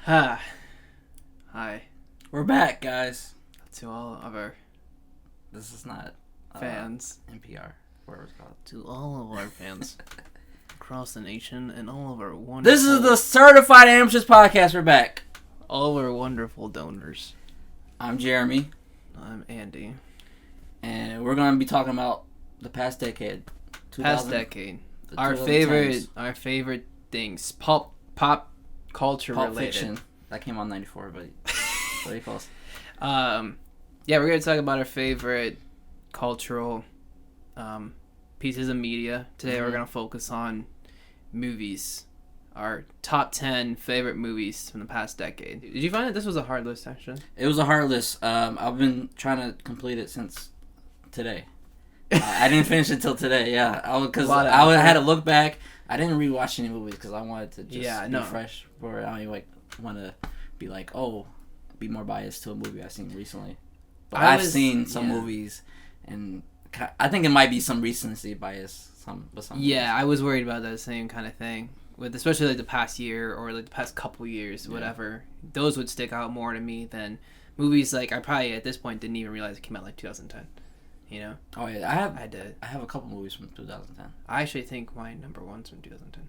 Hi. We're back, guys. To all of our This is not fans. NPR, whatever it's called. To all of our fans across the nation and all of our wonderful... This is the Certified Amateurs Podcast. We're back. All of our wonderful donors. I'm Jeremy. I'm Andy. And we're going to be talking about the past decade. Past decade. Our favorite things. Pop culture Pulp related. Fiction. That came out in 94, but very close. Yeah, we're going to talk about our favorite cultural pieces of media. Today we're going to focus on movies. Our top 10 favorite movies from the past decade. Did you find that this was a hard list, actually? It was a hard list. I've been trying to complete it since today. I didn't finish it till today, yeah. I had to look back. I didn't rewatch any movies because I wanted to just be fresh. Where I want to be be more biased to a movie I've seen recently. But I've seen some movies, and I think it might be some recency bias. Movies. I was worried about that same kind of thing. With especially like the past year or like the past couple years, whatever. Those would stick out more to me than movies like I probably at this point didn't even realize it came out like 2010. You know? Oh yeah, I have a couple movies from 2010. I actually think my number one's from 2010.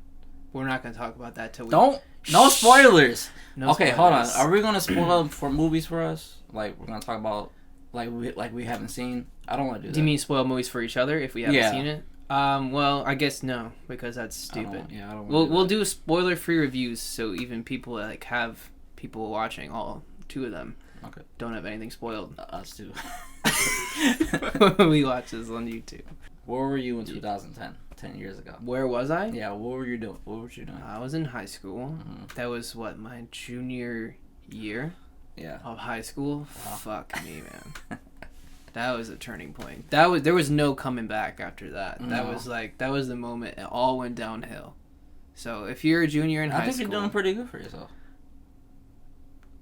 We're not going to talk about that till we... No spoilers! No okay, spoilers. Hold on. Are we going to spoil for movies for us? Like, we're going to talk about, we haven't seen? I don't want to do that. Do you mean spoil movies for each other if we haven't seen it? Well, I guess no, because that's stupid. I don't We'll do spoiler-free reviews, so even people that have people watching, all two of them, don't have anything spoiled. Us too. We watch this on YouTube. Where were you in 2010? 10 years ago. Where was I? Yeah, what were you doing? I was in high school. Mm-hmm. That was, my junior year of high school? Wow. Fuck me, man. That was a turning point. There was no coming back after that. No. That was the moment it all went downhill. So if you're a junior in high school... I think you're doing pretty good for yourself.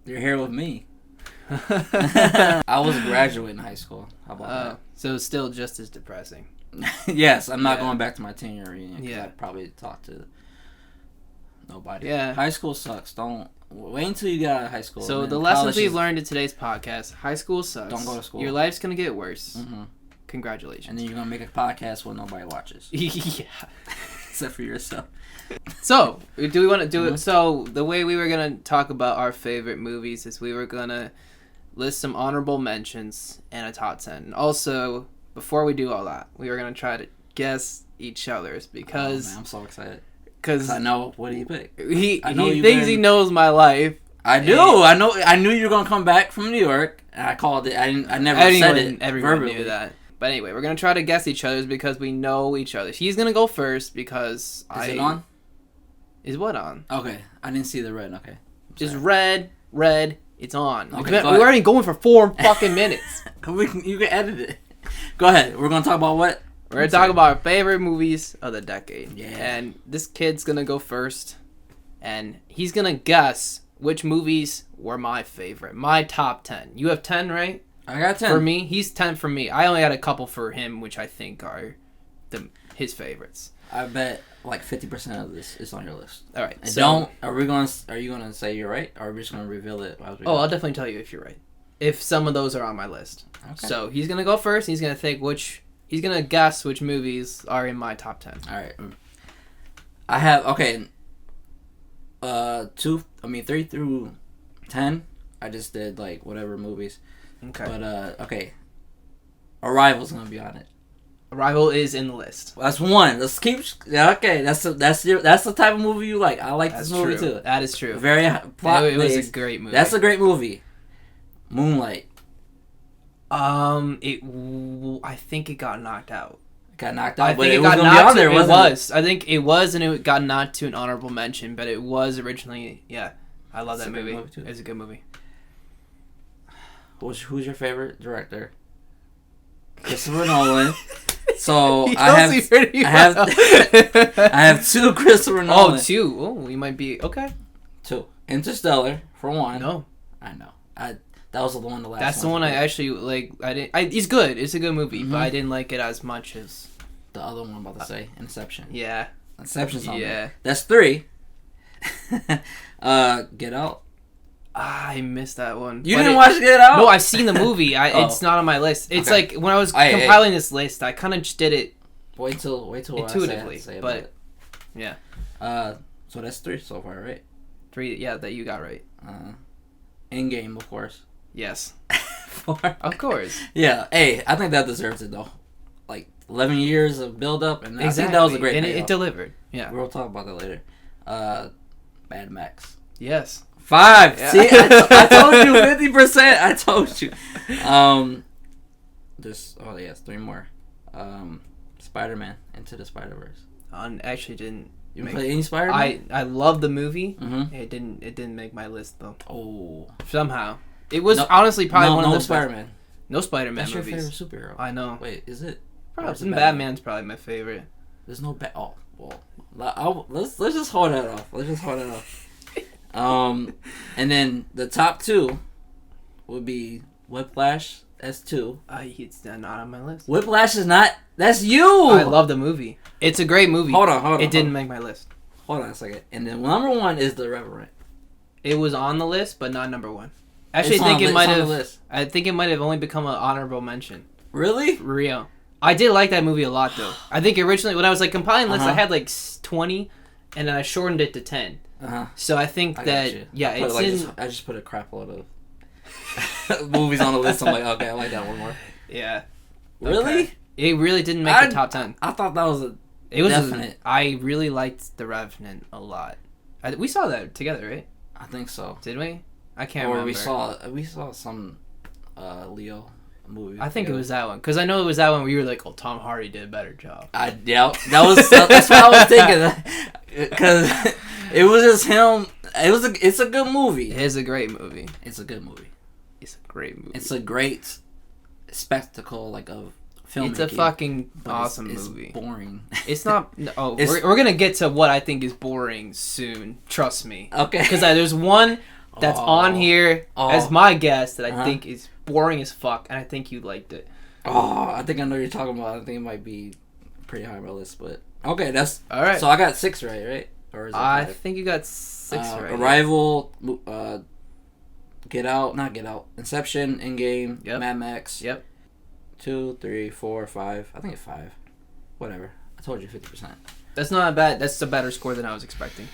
You're here with me. I was graduating high school. How about that? So it's still just as depressing. Yes, I'm not going back to my 10-year reunion because I probably talked to nobody. Yeah. High school sucks. Don't wait until you get out of high school. So the lessons we've learned in today's podcast: high school sucks. Don't go to school. Your life's gonna get worse. Mm-hmm. Congratulations. And then you're gonna make a podcast where nobody watches. Yeah. Except for yourself. So, do we want to do it? So the way we were gonna talk about our favorite movies is we were gonna list some honorable mentions and a top 10. And also, before we do all that, we were going to try to guess each other's because... Oh, man, I'm so excited. Because I know what he picked. He thinks he knows my life. I do. I knew you were going to come back from New York. And I called it. I never said it Everyone verbally. knew that. But anyway, we're going to try to guess each other's because we know each other. He's going to go first because Is it on? Is what on? Okay. I didn't see the red. Okay. Just red. It's on. Okay, we're already going for 4 fucking minutes. You can edit it. Go ahead. We're going to talk about what? We're going to talk about our favorite movies of the decade. Yeah. And this kid's going to go first. And he's going to guess which movies were my favorite. My top 10. You have 10, right? I got 10. For me? He's 10 for me. I only had a couple for him, which I think are his favorites. I bet like 50% of this is on your list. All right. And are you gonna say you're right, or are we just gonna reveal it? I'll definitely tell you if you're right. If some of those are on my list. Okay. So he's gonna go first. He's gonna think he's gonna guess which movies are in my top 10. All right. I have 3 through 10. I just did like whatever movies. Okay. But Arrival's gonna be on it. Arrival is in the list. That's one. Let's keep. Okay, that's the type of movie you like. I like this movie too. That is true. Very plot. It was a great movie. That's a great movie. Moonlight. I think it got knocked out. Got knocked out, but it was gonna be on there, wasn't it? I think it was, and it got knocked to an honorable mention, but it was originally. Yeah, I love that movie. It's a good movie. Who's your favorite director? Christopher Nolan. So I have 2 Christopher Nolan. Oh, 2. Oh, we might be okay. 2. Interstellar for 1. No, I know. That was the one. That's the one I actually like. He's good. It's a good movie, but I didn't like it as much as the other one. I'm about to say Inception. Yeah, Inception's on there. Yeah, That's 3. Get Out. I missed that one. You didn't watch Get Out? No, I've seen the movie. It's not on my list. It's like when I was compiling this list, I kind of just did it. Wait till intuitively, say but it. Yeah. So that's 3 so far, right? 3, yeah, that you got right. Endgame, of course. Yes. 4. Of course. Yeah. Hey, I think that deserves it though. Like 11 years of build up, and I think that was a great. And it delivered. Yeah. We'll talk about that later. Mad Max. Yes. 5. Yeah. See, I told you 50%. I told you. There's 3 more. Spider-Man Into the Spider-Verse. I actually didn't. You play any Spider-Man? I love the movie. Mm-hmm. It didn't make my list though. Oh. Somehow. It was honestly probably one of the Spider-Man. No Spider-Man That's movies. That's your favorite superhero. I know. Wait, is it? Probably Batman's probably my favorite. There's no Oh, well. Let's just hold that off. And then the top 2 would be Whiplash. That's 2. It's not on my list. Whiplash is not. That's you. I love the movie. It's a great movie. Hold on. It didn't make my list. Hold on a second. And then number 1 is The Revenant. It was on the list, but not number 1. Actually, I think it might have only become an honorable mention. Really? For real. I did like that movie a lot, though. I think originally, when I was like compiling lists, I had like 20, and then I shortened it to 10. So I think I just put a crap load of movies on the list. I'm like, okay, I like that one more. Yeah. Really? Okay. It really didn't make the top 10. I thought that was definite. I really liked The Revenant a lot. We saw that together, right? I think so. Did we? I can't remember. We saw some Leo movie. I think it was that one, because I know it was that one where you were like, "Oh, Tom Hardy did a better job." That's what I was thinking, because it was just him. It's a good movie. It is a great movie. It's a good movie. It's a great movie. It's a great spectacle, of filmmaking. It's a fucking awesome movie. It's boring. It's not. We're gonna get to what I think is boring soon. Trust me. Okay. Because there's one that's on here as my guess that I think is boring as fuck, and I think you liked it. I think I know what you're talking about. I think it might be pretty high on my list, but okay, that's all right. So I got 6 right? Or is it 5? I think you got 6 right. Arrival, Get Out, not Get Out, Inception, Endgame, Mad Max. Yep. 2, 3, 4, 5. I think it's 5. Whatever. I told you 50%. That's not bad. That's a better score than I was expecting.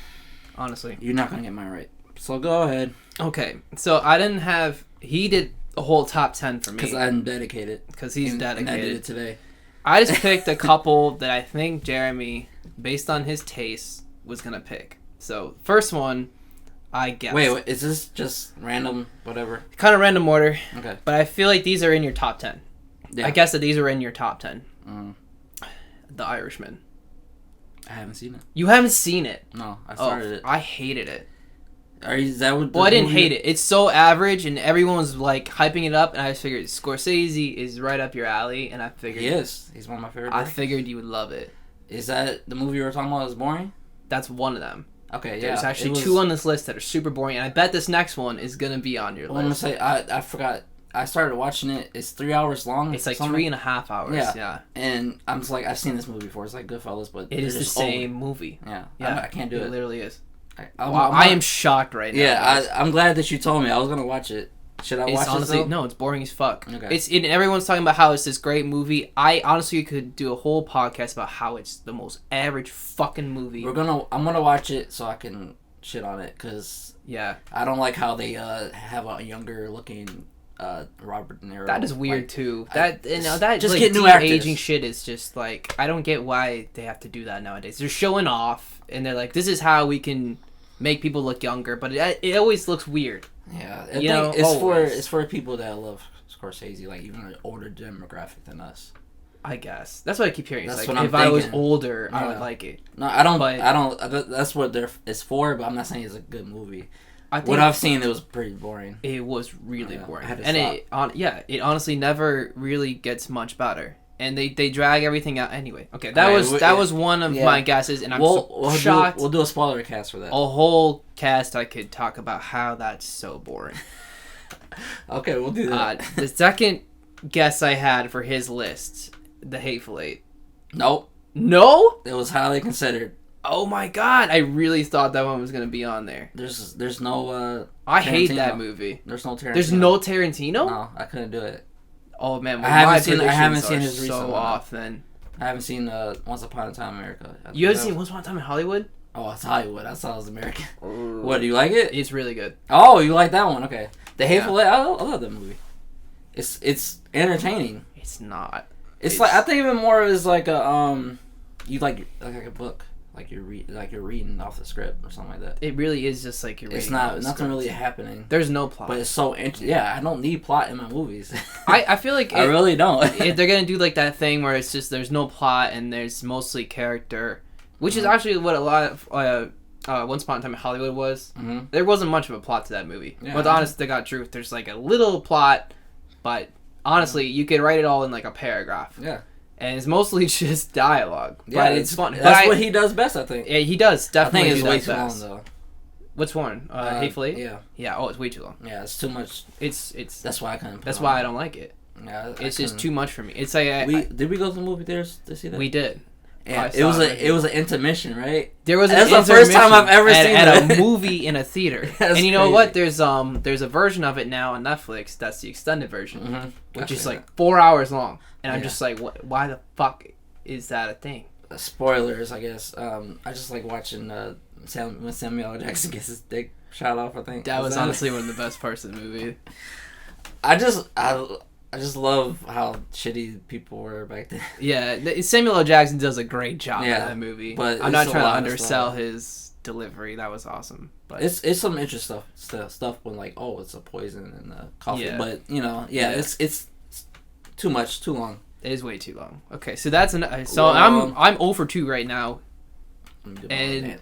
Honestly. You're not gonna get mine right. So go ahead. Okay. So I didn't have. He did a whole top 10 for me. Because I'm dedicated. Because he's dedicated. And I did it today. I just picked a couple that I think Jeremy, based on his taste, was gonna pick. So first one, I guess. Wait, is this just random? Whatever. Kind of random order. Okay. But I feel like these are in your top 10. Yeah. I guess that these are in your top 10. The Irishman. I haven't seen it. You haven't seen it? No, I started it. I hated it. Is that what? Well, I didn't hate it. It's so average, and everyone was like hyping it up, and I just figured Scorsese is right up your alley, and I figured he is. He's one of my favorite. I figured you would love it. Is that the movie you were talking about? Is boring? That's one of them. Okay, yeah. There's actually 2 on this list that are super boring, and I bet this next one is gonna be on your list. I'm gonna say I forgot. I started watching it. It's 3 hours long. It's like 3.5 hours. Yeah. And I'm just like, I've seen this movie before. It's like Goodfellas, but it is the same movie. Yeah. Yeah. I can't do it. It literally is. I am shocked right now. Yeah, I'm glad that you told me. I was gonna watch it. Should I watch honestly, it? No, it's boring as fuck. Okay. Everyone's talking about how it's this great movie. I honestly could do a whole podcast about how it's the most average fucking movie. I'm gonna watch it so I can shit on it, because I don't like how they have a younger looking Robert De Niro. That is weird too. That just like, get new actors. Aging shit is just like, I don't get why they have to do that nowadays. They're showing off, and they're like, this is how we can make people look younger, but it always looks weird. Yeah, it's for people that love Scorsese, like even an older demographic than us. I guess that's what I keep hearing. That's it's what like, I'm if thinking. I was older, I would like it. No, I don't. That's what it's for. But I'm not saying it's a good movie. What I've seen, it was pretty boring. It was really boring, and it honestly never really gets much better. And they drag everything out anyway. Okay, that was one of my guesses, and I'm shocked. We'll do a spoiler cast for that. A whole cast I could talk about how that's so boring. Okay, we'll do that. The second guess I had for his list, The Hateful Eight. Nope. No? It was highly considered. Oh my god! I really thought that one was gonna be on there. There's no. I hate that movie. There's no Tarantino. There's no Tarantino. No, I couldn't do it. Oh man, well, I haven't seen his recent so one. off then. I haven't seen Once Upon a Time in America. You haven't seen Once Upon a Time in Hollywood? Oh, it's Hollywood. I thought it was American. What, do you like it? It's really good. Oh, you like that one? Okay. The Hateful Eight. I love that movie. It's entertaining. It's not. It's like, I think of it more as like a you like a book. Like you're reading off the script or something like that. It really is just like you're reading. It's not nothing really happening. There's no plot. But it's so yeah, I don't need plot in my movies. I feel like I really don't. If they're gonna do like that thing where it's just there's no plot and there's mostly character, which is actually what a lot of Once Upon a Time in Hollywood was. Mm-hmm. There wasn't much of a plot to that movie. Yeah, with honest to God truth, there's like a little plot, but honestly, you could write it all in like a paragraph. Yeah. And it's mostly just dialogue. Yeah, but it's fun. That's what he does best, I think. Yeah, he does. Definitely. I think it's way too long, though. Which one? Hateful Eight? Yeah. Yeah, oh, it's way too long. Yeah, it's too much. It's. That's why I couldn't. That's why I don't like it. Yeah, it's just too much for me. It's like did we go to the movie theaters to see that? We did. Yeah, it was an intermission, right? There was. That's the first time I've ever seen at a movie in a theater. And you know crazy. what? There's a version of it now on Netflix. That's the extended version, which is like 4 hours long. And I'm just like, what? Why the fuck is that a thing? Spoilers, I guess. I just like watching when Samuel L. Jackson gets his dick shot off. I think that was honestly one of the best parts of the movie. I just love how shitty people were back then. Yeah, Samuel L. Jackson does a great job in that movie. But I'm not trying to undersell his delivery. That was awesome. But it's some interesting stuff when like, oh, it's a poison in the coffee. Yeah. But it's too much, too long. It is way too long. Okay, so that's I'm 0 for 2 right now. And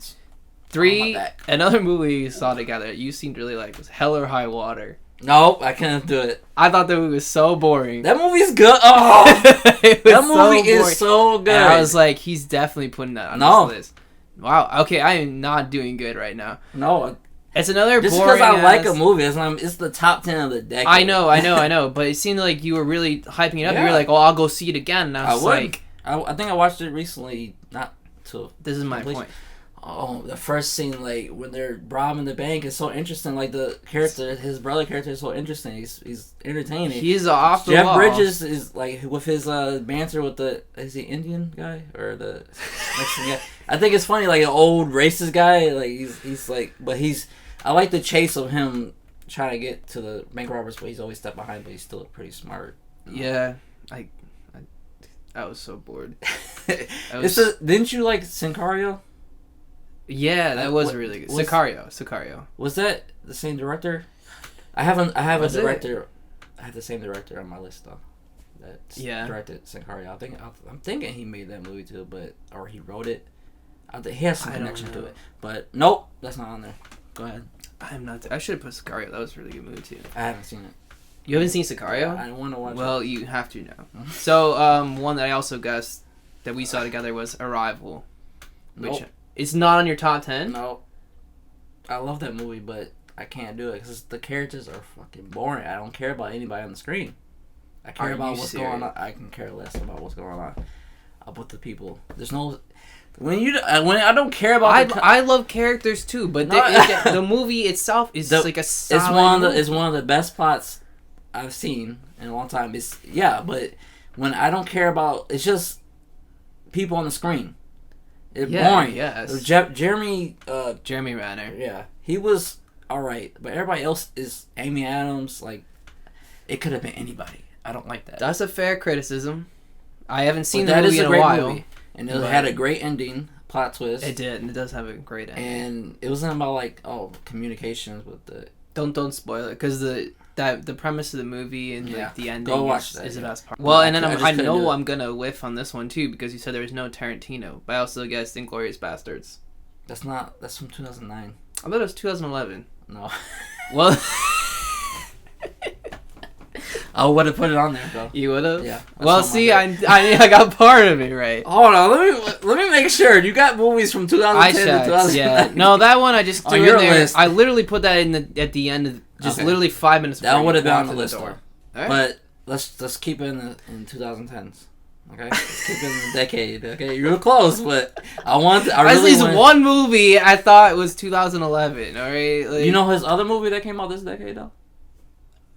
3, another movie you saw together you seemed really like was Hell or High Water. Nope, I couldn't do it. I thought that movie was so boring. That movie's good. Oh, that movie is so good. And I was like, he's definitely putting that on this list. Wow. Okay, I am not doing good right now. No. It's another just boring. Just because I like a movie, it's the top 10 of the decade. I know. But it seemed like you were really hyping it up. Yeah. You were like, "Oh, I'll go see it again." And I was like, I think I watched it recently. Not to. This is my point. Oh, the first scene, like when they're robbing the bank, is so interesting. Like the character, his brother character, is so interesting. He's entertaining. He's off the Jeff wall. Bridges is like with his banter with is he Indian guy or the Mexican guy? I think it's funny, like an old racist guy. Like he's like, but I like the chase of him trying to get to the bank robbers, but he's always stepped behind, but he's still pretty smart. Yeah, I was so bored. Didn't you like Sicario? Yeah, that was really good. Sicario. Was that the same director? I have a director. I have the same director on my list though. That directed Sicario. I'm thinking he made that movie too, or he wrote it. He has some connection to it, but nope, that's not on there. Go ahead. I should have put Sicario. That was a really good movie too. I haven't seen it. You haven't seen Sicario? I want to watch it. Well, you have to now. So, one that I also guessed that we saw together was Arrival. Which it's not on your top 10? No. I love that movie, but I can't do it because the characters are fucking boring. I don't care about anybody on the screen. I care about what's going on. I can care less about what's going on with the people. There's no... When I don't care about... I love characters too, but the movie itself is like a solid It's one of the best plots I've seen in a long time. But when I don't care about... It's just people on the screen. It's boring. Yes. Jeremy Renner. Yeah. He was alright, but everybody else is Amy Adams. Like, it could have been anybody. I don't like that. That's a fair criticism. I haven't seen the movie in a while. Movie. And it had a great ending, plot twist. It did, and it does have a great ending. And it wasn't about communications with the... Don't spoil it, because the premise of the movie and the ending is the best part. Well, and then I know I'm gonna whiff on this one too, because you said there was no Tarantino, but I also guessed Inglourious Bastards. That's from 2009. I thought it was 2011. No. Well... I would have put it on there, though. You would have? Yeah. Well, see, I got part of it right. Hold on, let me make sure. You got movies from 2010 to 2009. Yeah. No, that one I just threw in there. List. I literally put that at the end of literally 5 minutes before that would have been on the list, though. Right. But let's keep it in 2010s. Okay, let's keep it in the decade. Okay, you were close, but I really at least one movie I thought it was 2011. All right, like, you know his other movie that came out this decade though.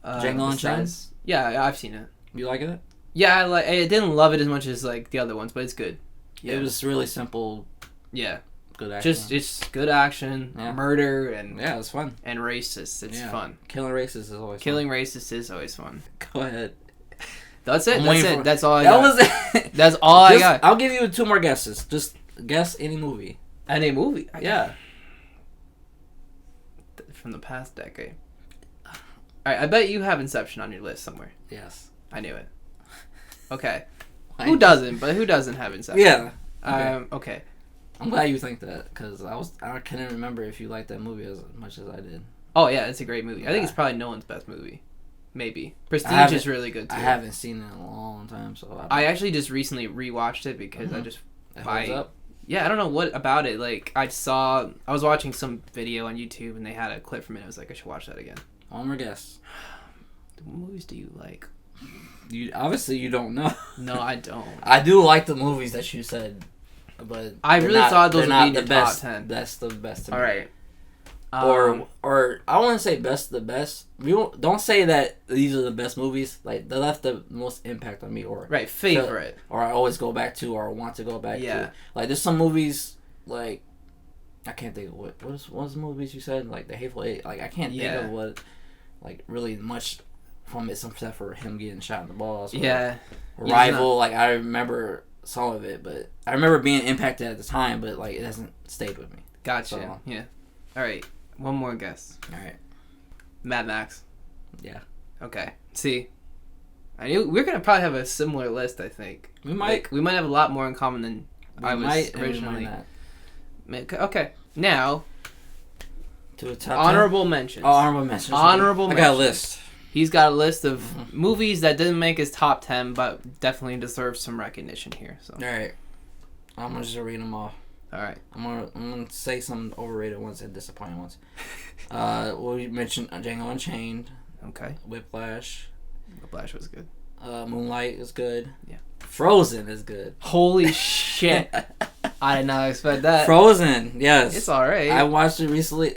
Django Unchained. Yeah, I've seen it. You like it? Yeah, I didn't love it as much as like the other ones, but it's good. Yeah. It was really simple. Yeah. Good action. Just good action, murder, and it's fun. And racists. It's fun. Killing racists is always fun. Go ahead. That's it. That's all I got. That was it. That's all I got. I'll give you 2 more guesses. Just guess any movie. Any movie? Yeah. From the past decade. Alright, I bet you have Inception on your list somewhere. Yes. I knew it. Okay. Who doesn't have Inception? Yeah. Okay. I'm glad you think that, because I couldn't remember if you liked that movie as much as I did. Oh yeah, it's a great movie. I think it's probably Nolan's best movie. Maybe. Prestige is really good too. I haven't seen it in a long time, so I actually just recently rewatched it because it holds up. Yeah, I don't know what about it. Like I was watching some video on YouTube and they had a clip from it. I was like, I should watch that again. One more guess. What movies do you like? You obviously you don't know. No, I don't. I do like the movies that you said, but I really thought those would be in your top 10. That's the best to me. All right. Or I want to say best of the best. Don't say that these are the best movies. Like they left the most impact on me, or favorite, or I always go back to, or want to go back to. Like there's some movies like I can't think of what was the movies you said, like the Hateful Eight. Like I can't think of what like really much from it, except for him getting shot in the balls. Rival. Like I remember some of it, but I remember being impacted at the time, but like it hasn't stayed with me. Gotcha. So, yeah. All right. One more guess. All right. Mad Max. Yeah. Okay. See, I knew we're gonna probably have a similar list. I think we might. We might have a lot more in common than I was originally. Okay. Now. To the top honorable mentions. Oh, honorable mentions. Honorable mentions. I got a list. He's got a list of movies that didn't make his top 10, but definitely deserve some recognition here. So. All right. I'm gonna just read them all. All right. I'm gonna say some overrated ones and disappointing ones. We mentioned Django Unchained. Okay. Whiplash. Whiplash was good. Moonlight is good. Yeah. Frozen is good. Holy shit! I did not expect that. Frozen, yes. It's alright. I watched it recently.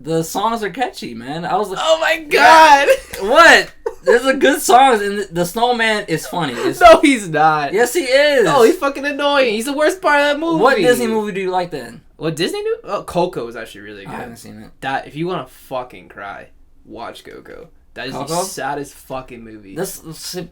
The songs are catchy, man. I was like, oh my god! What? There's a good songs, and the snowman is funny. No, he's not. Yes, he is. Oh, he's fucking annoying. He's the worst part of that movie. What Disney movie do you like then? What Disney do? Oh, Coco is actually really good. I haven't seen it. That if you want to fucking cry, watch Coco. That is the saddest fucking movie.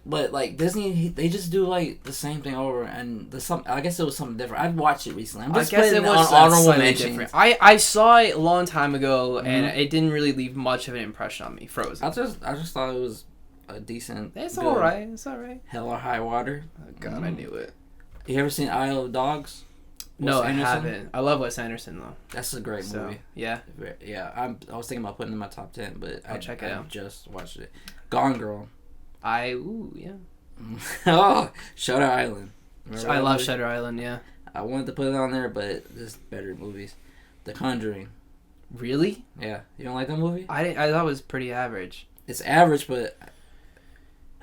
But like Disney, they just do like the same thing over, and I guess it was something different. I've watched it recently. I guess it was honorable mention. I saw it a long time ago, and it didn't really leave much of an impression on me. Frozen. I just thought it was a decent. It's alright. It's alright. Hell or High Water. Oh God, I knew it. You ever seen Isle of Dogs? No, I haven't. I love Wes Anderson though. That's a great movie. Yeah. Yeah. I was thinking about putting it in my top 10, but I'll check it out. I just watched it. Gone Girl. Yeah. Oh, Shutter Island. I love Shutter Island. Yeah. I wanted to put it on there, but there's better movies. The Conjuring. Really? Yeah. You don't like that movie? I thought it was pretty average. It's average, but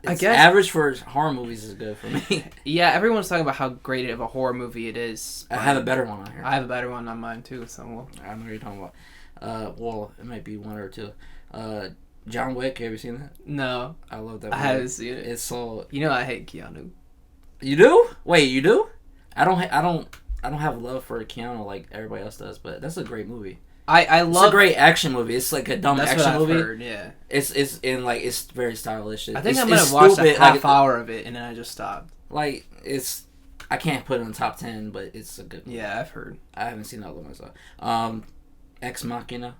I guess average for horror movies is good for me. Yeah, everyone's talking about how great of a horror movie it is. I have a better one on here. I have a better one on mine too, so I know what you're talking about. Well, it might be one or two. John Wick, have you seen that? No. I love that movie. I haven't seen it. It's so... You know I hate Keanu. You do? Wait, you do? I don't have love for Keanu like everybody else does, but that's a great movie. I love... It's a great action movie. It's like a dumb action movie. Heard, yeah. It's very stylish. I think I'm gonna watch a half hour of it and then I just stopped. Like I can't put it in the top 10, but it's a good movie. Yeah, I've heard. I haven't seen that one myself. Ex Machina.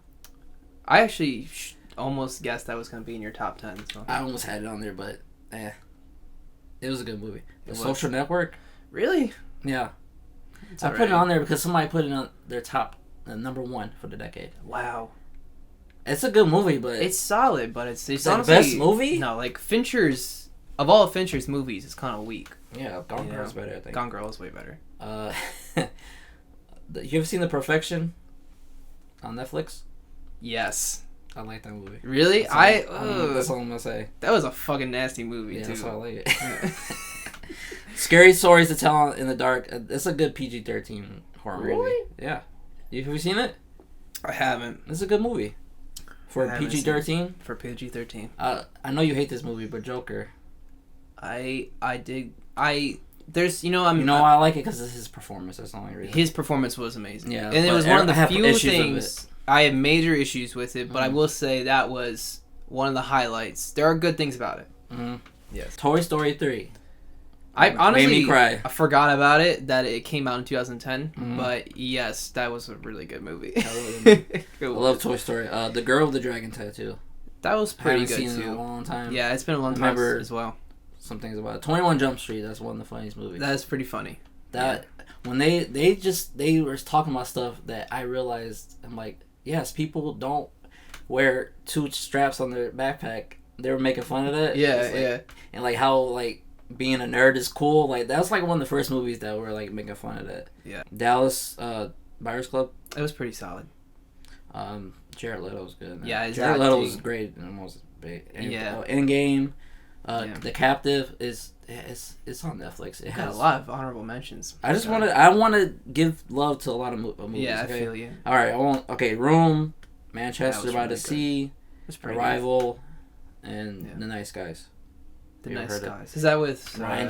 I actually almost guessed that was gonna be in your top 10. So. I almost had it on there, but it was a good movie. The Social Network. Really? Yeah. I put it on there because somebody put it on their top. Number 1 for the decade. Wow. It's a good movie, but... It's solid, but it's honestly... the best movie? No, like, Fincher's... Of all of Fincher's movies, it's kind of weak. Yeah, Gone Girl's better, I think. Gone Girl is way better. You ever seen The Perfection? On Netflix? Yes. I like that movie. Really? That's all I'm gonna say. That was a fucking nasty movie, too. That's why I like it. Scary Stories to Tell in the Dark. It's a good PG-13 horror movie. Really? Yeah. Have you seen it? I haven't. It's a good movie. For PG-13? For PG-13. I know you hate this movie, but Joker. I like it because of his performance. That's the only reason. His performance was amazing. Yeah, and it was one of the few things I have major issues with it, but I will say that was one of the highlights. There are good things about it. Mm-hmm. Yes. Toy Story 3. I honestly made me cry. I forgot about it, that it came out in 2010, but yes, that was a really good movie. I love Toy Story. The Girl with the Dragon Tattoo. That was pretty good seen too. It in a long time. Yeah, it's been a long time as well. Some things about it. 21 Jump Street. That's one of the funniest movies. That's pretty funny. When they were talking about stuff that I realized, I'm like, yes, people don't wear 2 straps on their backpack. They were making fun of that. Yeah. And like how like being a nerd is cool. Like that was like one of the first movies that were like making fun of that. Yeah. Dallas Buyers Club. It was pretty solid. Jared Leto was good. Man. Yeah, Jared Leto was great. Almost big. Endgame. The Captive it's on Netflix. It has a lot of honorable mentions. I want to give love to a lot of movies. Yeah, okay? I feel you. All right, Room, Manchester by the Sea, Arrival, and The Nice Guys. The Nice Guys. Is that with Ryan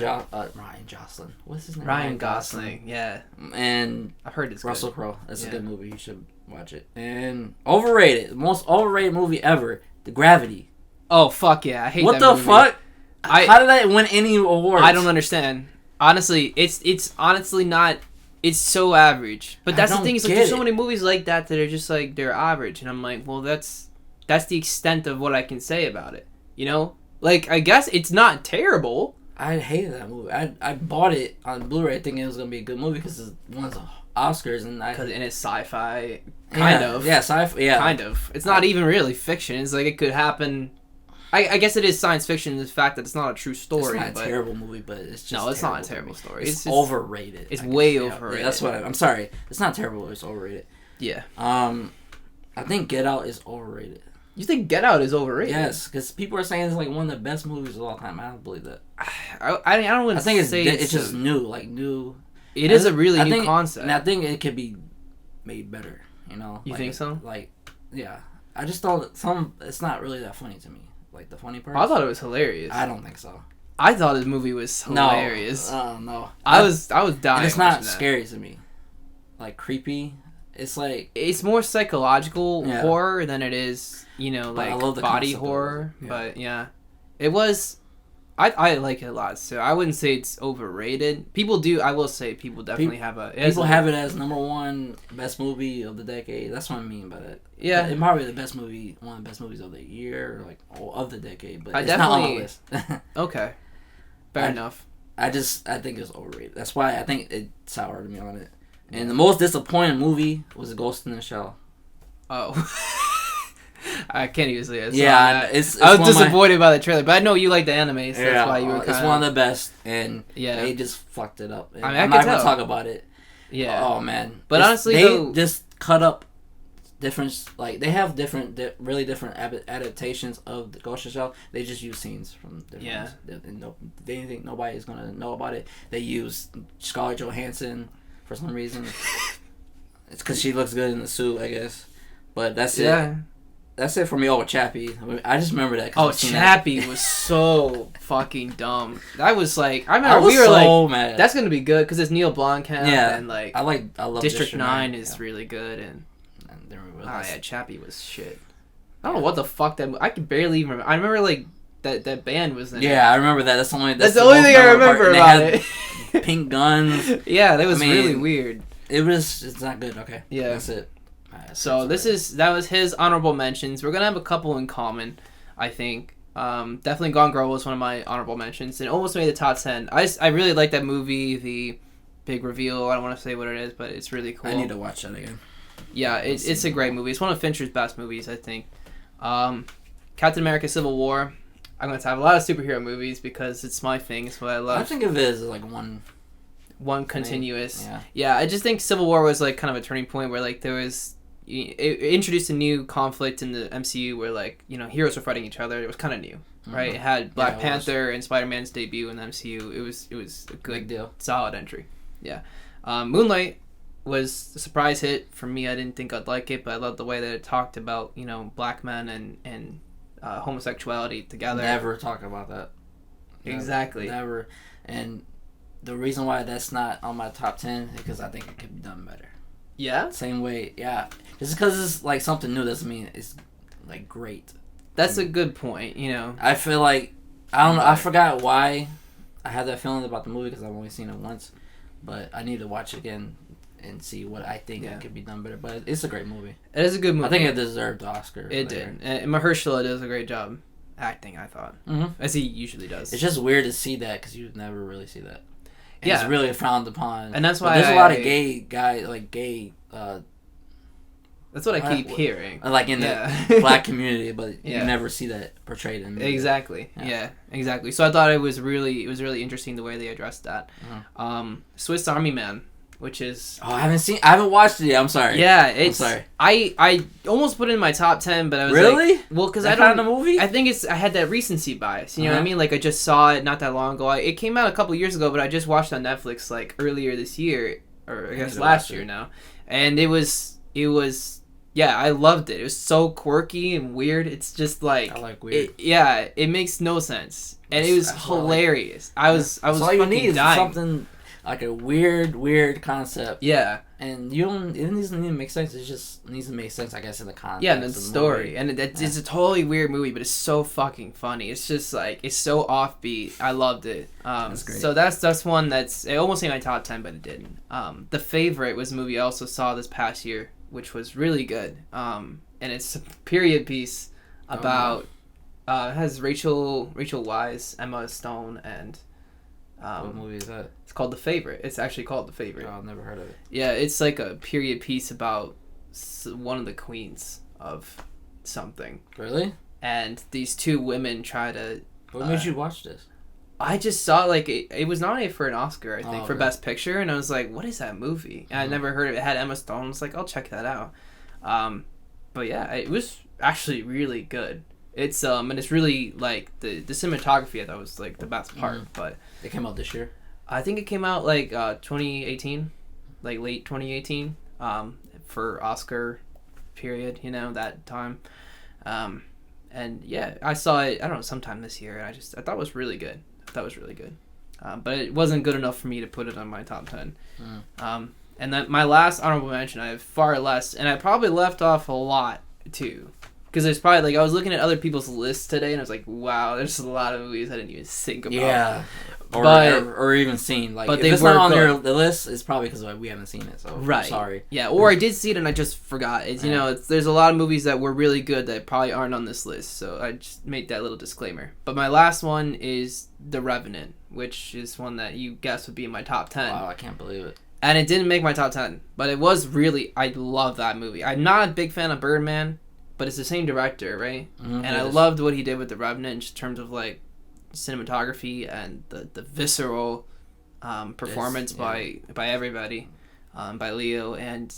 Gosling? What's his name? Ryan Gosling. Yeah. And I heard it's Russell Crowe. That's a good movie. You should watch it. And overrated, the most overrated movie ever, The Gravity. Oh fuck yeah! I hate what that the movie. Fuck? How did that win any awards? I don't understand. Honestly, it's honestly not. It's so average. But that's the thing. Is like, there's so many movies like that are just like they're average, and I'm like, well, that's the extent of what I can say about it. You know, like I guess it's not terrible. I hated that movie. I bought it on Blu-ray thinking it was gonna be a good movie because it won Oscars and it's sci-fi. Kind of. Yeah, sci-fi. Yeah. Kind of. It's not even really fiction. It's like it could happen. I guess it is science fiction in the fact that it's not a true story. It's not a terrible movie, but it's just no, it's not a terrible story. It's overrated. It's way overrated. Yeah, that's what I'm sorry. It's not terrible. It's overrated. Yeah. I think Get Out is overrated. You think Get Out is overrated? Yes, because people are saying it's like one of the best movies of all time. I don't believe that. I don't want to say it's just new. It is a really new concept, and I think it could be made better. You know. You think so? Like, yeah. I just thought it's not really that funny to me. Like the funny part. I thought it was hilarious. I don't think so. I thought the movie was hilarious. No. I was dying. And it's not scary to me. Like creepy. It's like it's more psychological horror than it is, like body horror. Yeah. But yeah, it was. I like it a lot, so I wouldn't say it's overrated. People do. I will say people definitely have it as #1 best movie of the decade. That's what I mean by that. Yeah, it's probably the best movie, one of the best movies of the year, like of the decade. But it's not on the list. Okay, fair enough. I think it's overrated. That's why I think it soured me on it. And the most disappointing movie was Ghost in the Shell. Oh. I can't even say it. Yeah, I was disappointed by the trailer, but I know you like the anime, so that's why you were kind of... It's one of the best, and they just fucked it up. And I'm not going to talk about it. Yeah. Oh, man. But honestly, they just cut up different... Like, they have really different adaptations of the Ghost in the Shell. They just use scenes from different ones. They think nobody is going to know about it. They use Scarlett Johansson for some reason. It's because she looks good in the suit, I guess. But that's it. That's it for me. Oh, Chappie. I just remember that. Chappie was so fucking dumb. That was like... I remember we were so mad. That's going to be good because it's Neil Blomkamp. Yeah. And like... I love District 9 is really good. And Chappie was shit. I don't know what the fuck that... I can barely even remember. I remember like that band was in it. I remember that. That's the only thing I remember about it. Pink guns. Yeah, that was really weird. It's not good. Okay. Yeah. That's it. So that was his honorable mentions. We're gonna have a couple in common, I think. Definitely Gone Girl was one of my honorable mentions, and almost made the top 10. I really like that movie, the big reveal. I don't want to say what it is, but it's really cool. I need to watch that again. Yeah, it's a great movie. It's one of Fincher's best movies, I think. Captain America: Civil War. I'm going to have a lot of superhero movies because it's my thing. It's what I love. I think of it as like one continuous. Yeah, I just think Civil War was like kind of a turning point where like there was it introduced a new conflict in the MCU where like heroes were fighting each other. It was kind of new, right? It had Black Panther and Spider-Man's debut in the MCU. It was a good big deal, solid entry. Yeah, Moonlight was a surprise hit for me. I didn't think I'd like it, but I loved the way that it talked about black men and homosexuality together. Never talk about that. Exactly. Never. And the reason why that's not on my top 10 is because I think it could be done better. Yeah? Same way, yeah. Just because it's like something new doesn't mean it's like great. That's a good point, I feel like, I don't know, I forgot why I had that feeling about the movie because I've only seen it once. But I need to watch it again and see what I think it could be done better. But it's a great movie. It is a good movie. I think it deserved the Oscar. It did. And Mahershala does a great job acting, I thought. Mm-hmm. As he usually does. It's just weird to see that because you never really see that. And it's really frowned upon. And that's why there's a lot of gay guys, that's what I keep hearing. Like in the black community, but you never see that portrayed in movies. Exactly. Yeah, exactly. So I thought it was really interesting the way they addressed that. Mm-hmm. Swiss Army Man, which is I haven't watched it yet. I'm sorry. Yeah, I'm sorry. I almost put it in my top 10, but I was really? Like, well, because I don't know the movie. I think I had that recency bias. You know what I mean? Like I just saw it not that long ago. It came out a couple years ago, but I just watched it on Netflix like earlier this year, or I guess last year now, and it was. Yeah, I loved it. It was so quirky and weird. It's just like I like weird. It makes no sense, and it was hilarious. I was all you need is dying. Something like a weird concept. Yeah, and it doesn't need to make sense. It just needs to make sense, I guess, in the context. Yeah, and the story, movie. And it's a totally weird movie, but it's so fucking funny. It's just like it's so offbeat. I loved it. That's great. So that's one that's it almost made my top 10, but it didn't. The Favorite was a movie I also saw this past year, which was really good. And it's a period piece about it has Rachel Weisz, Emma Stone, and what movie is that? It's called The Favorite. It's actually called The Favorite. Oh, I've never heard of it. Yeah, it's like a period piece about one of the queens of something. Really? And these two women try to. What made you watch this? I just saw it was nominated for an Oscar, I think, for Best Picture, and I was like, what is that movie? And I never heard of it. It had Emma Stone. I was like, I'll check that out. But yeah, it was actually really good. It's and it's really like the cinematography I thought was like the best part. But it came out this year. I think it came out like 2018, like late 2018, for Oscar period, that time. And yeah, I saw it, I don't know, sometime this year, and I thought it was really good. But it wasn't good enough for me to put it on my top 10. And then my last honorable mention, I have far less, and I probably left off a lot too, because there's probably like I was looking at other people's lists today, and I was like, wow, there's a lot of movies I didn't even think about. Yeah, or even seen. Like, but if it's not on the list, it's probably because we haven't seen it. So right. I'm sorry. Yeah, or I did see it and I just forgot. It's there's a lot of movies that were really good that probably aren't on this list, so I just made that little disclaimer. But my last one is The Revenant, which is one that you guessed would be in my top 10. Wow, I can't believe it. And it didn't make my top 10, but it was really, I love that movie. I'm not a big fan of Birdman, but it's the same director, right? And I loved what he did with The Revenant in terms of like cinematography and the visceral performance by everybody, by Leo and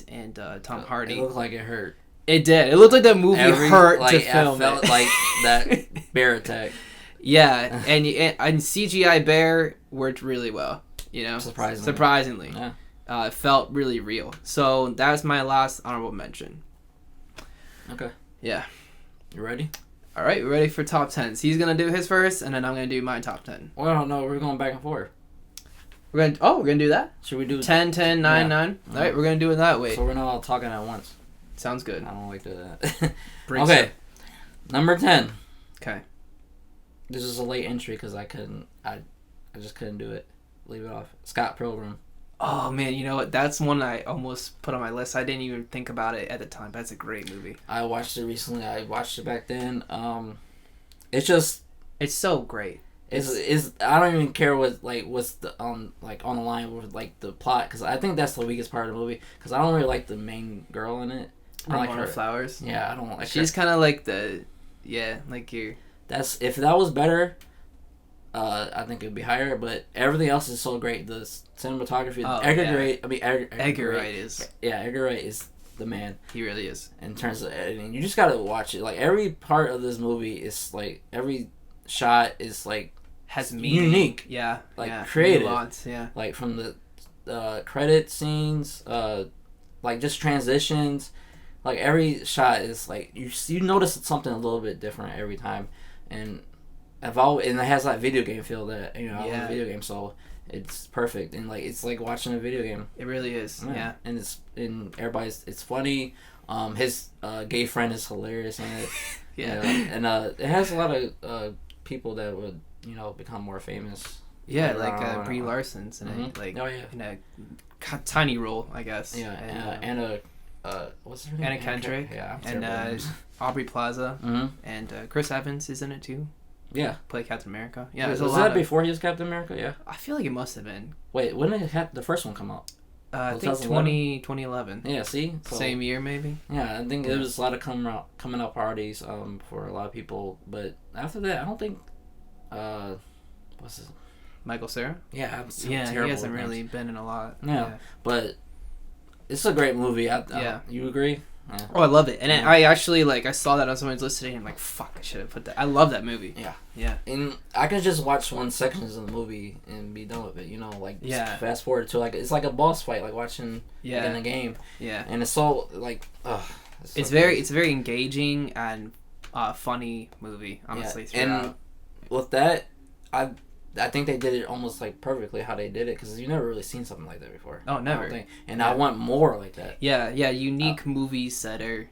Tom Hardy. It looked like it hurt. It did. It looked like that movie hurt to film. I felt like that bear attack. Yeah, and CGI bear worked really well. Surprisingly. Yeah. It felt really real. So that's my last honorable mention. Okay. Yeah. You ready? All right, we're ready for top 10s. He's going to do his first, and then I'm going to do my top 10. Well, no, we're going back and forth. We're going to do that? Should we do 10, 10, 9, 9? All right, we're going to do it that way. So we're not all talking at once. Sounds good. I don't like that. Okay. Number 10. Okay. This is a late entry because I just couldn't do it. Leave it off. Scott Pilgrim. Oh, man, you know what? That's one I almost put on my list. I didn't even think about it at the time. That's a great movie. I watched it recently. I watched it back then. It's so great. It's I don't even care what's the on the line with like the plot, because I think that's the weakest part of the movie, because I don't really like the main girl in it. I don't like her. Flowers. Yeah, I don't like her. She's kind of like if that was better, I think it would be higher, but everything else is so great. The cinematography, Edgar Wright is... Yeah, Edgar Wright is the man. He really is. In terms of editing, you just gotta watch it. Like every part of this movie is like every shot is like has meaning. Unique. Yeah. Like creative. Nuance, yeah. Like from the credit scenes, like just transitions. Like every shot is like you notice something a little bit different every time, and it has that video game feel that I love a video game, so it's perfect, and like it's like watching a video game. It really is, yeah. And it's funny. His gay friend is hilarious in it. Yeah, and it has a lot of people that would become more famous. Yeah, like Brie Larson's in it, like in a tiny role, I guess. Yeah, and what's her name? Anna Kendrick. Yeah, and Aubrey Plaza, and Chris Evans is in it too. Yeah, play Captain America. Yeah, was that before he was Captain America? Yeah, I feel like it must have been. Wait, when did the first one come out? I think 2011. Yeah, see, same year maybe. Yeah, I think there was a lot of coming out parties for a lot of people, but after that, I don't think what's his Michael Cera. Yeah, he hasn't really been in a lot. Yeah, but it's a great movie. Yeah, you agree? Yeah. Oh, I love it, and I actually I saw that on someone's list today, and I'm like, fuck, I should have put that. I love that movie. Yeah, and I can just watch one sections of the movie and be done with it. Fast forward to it's like a boss fight, like watching in a game. Yeah, and it's so it's a very engaging and funny movie, honestly. Throughout. And with that, I think they did it almost perfectly how they did it, because you never really seen something like that before. Oh, never. I want more like that. Yeah, unique movies that are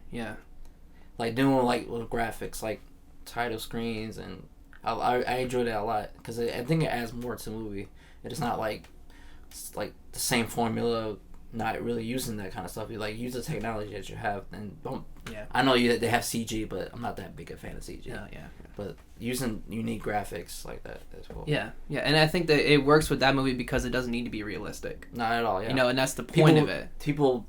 doing with graphics, like title screens, and I enjoy that a lot, because I think it adds more to the movie. It's not like the same formula, not really using that kind of stuff. You use the technology that you have, and don't. Yeah. I know they have CG, but I'm not that big a fan of CG. Yeah. But using unique graphics like that is cool. Yeah, and I think that it works with that movie because it doesn't need to be realistic. Not at all. Yeah. And that's the point of it. People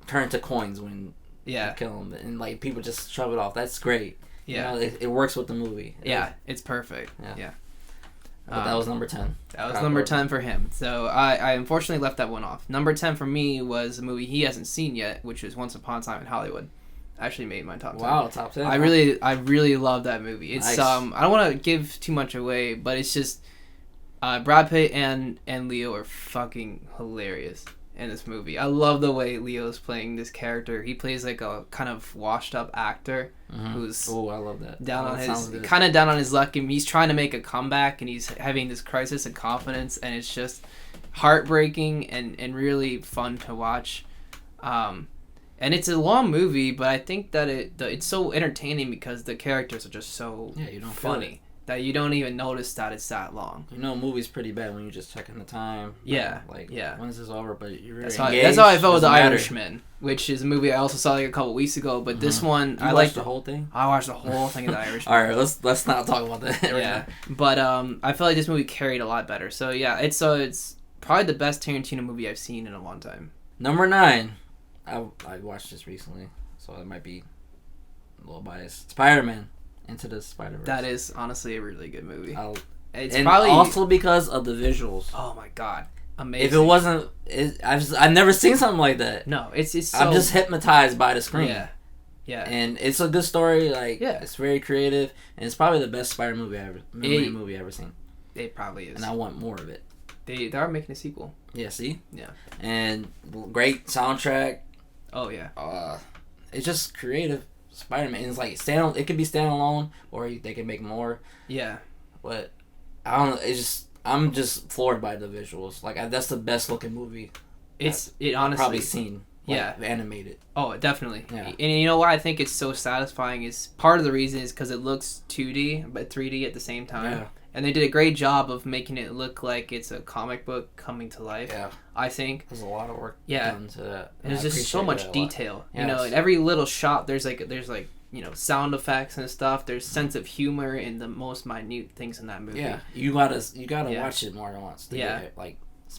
turn to coins when you kill them, and people just shove it off. That's great. Yeah. It works with the movie. It's perfect. Yeah. But that was number 10. That was number 10 for him. So I unfortunately left that one off. Number 10 for me was a movie he hasn't seen yet, which is Once Upon a Time in Hollywood. Actually made my top 10. Wow, top 10. I really love that movie. It's nice. I don't want to give too much away, but it's just Brad Pitt and Leo are fucking hilarious in this movie. I love the way Leo's playing this character. He plays a kind of washed up actor who's I love that. Down on his luck, and he's trying to make a comeback, and he's having this crisis of confidence, and it's just heartbreaking and really fun to watch. And it's a long movie, but I think that it's so entertaining because the characters are just so funny that you don't even notice that it's that long. A movie's pretty bad when you're just checking the time. Yeah. When is this over? But you're really engaged. That's how I felt with The Irishman, which is a movie I also saw a couple weeks ago. But this one, I liked the whole thing. I watched the whole thing of The Irishman. All right, let's not talk about that. Yeah, but I feel like this movie carried a lot better. So yeah, it's probably the best Tarantino movie I've seen in a long time. Number 9. I watched this recently, so it might be a little biased. Spider-Man Into the Spider-Verse. That is honestly a really good movie. It's probably also because of the visuals. Oh my god, amazing! If it wasn't, I've never seen something like that. No, it's so... I'm just hypnotized by the screen. Yeah, and it's a good story. It's very creative, and it's probably the best Spider-Man movie I've ever seen. It probably is, and I want more of it. They are making a sequel. Yeah, see? Yeah, and great soundtrack. Oh yeah. It's just creative Spider-Man. It's it could be standalone, or they can make more. Yeah. But I don't know. I'm just floored by the visuals. That's the best looking movie. It honestly I've probably seen. Animated. Oh, definitely. Yeah. And you know why I think it's so satisfying is part of the reason is because it looks 2D but 3D at the same time. Yeah. And they did a great job of making it look like it's a comic book coming to life. Yeah. I think. There's a lot of work done to that. And there's just so much detail. Yes. In every little shot there's sound effects and stuff. There's sense of humor in the most minute things in that movie. Yeah. You gotta watch it more than once to get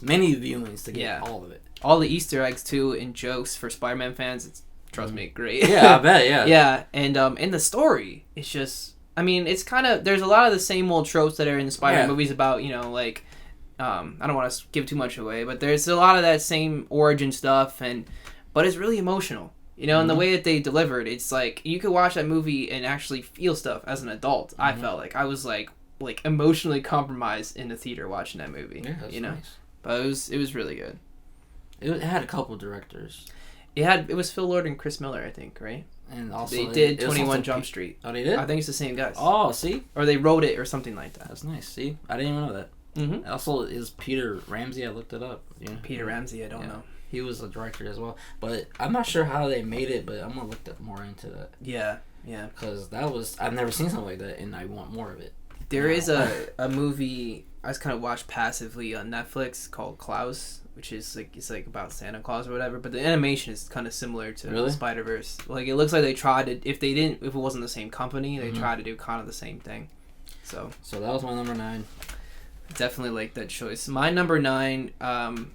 many viewings to get all of it. All the Easter eggs too and jokes for Spider-Man fans, trust me, great. Yeah, I bet, yeah. Yeah, and in the story, it's just it's kind of, there's a lot of the same old tropes that are in the Spider-Man movies about, I don't want to give too much away, but there's a lot of that same origin stuff, but it's really emotional. You know, and the way that they delivered, it's like you could watch that movie and actually feel stuff as an adult. I felt like I was like emotionally compromised in the theater watching that movie. Yeah, that's nice. But it was really good. It had a couple directors. It was Phil Lord and Chris Miller, I think, right? And also they did 21 Jump Street. Oh, they did? I think it's the same guys. Oh, see? Or they wrote it or something like that. That's nice. See? I didn't even know that. Mm-hmm. Also, is Peter Ramsey? I looked it up. Yeah. Peter Ramsey, I don't know. He was a director as well. But I'm not sure how they made it, but I'm going to look more into that. Yeah, yeah. Because I've never seen something like that, and I want more of it. There is a movie I just kind of watched passively on Netflix called Klaus, which is it's about Santa Claus or whatever, but the animation is kind of similar to Spider-Verse. Like, it looks like they tried to, if it wasn't the same company, they tried to do kind of the same thing. So that was my number 9. Definitely like that choice. My number 9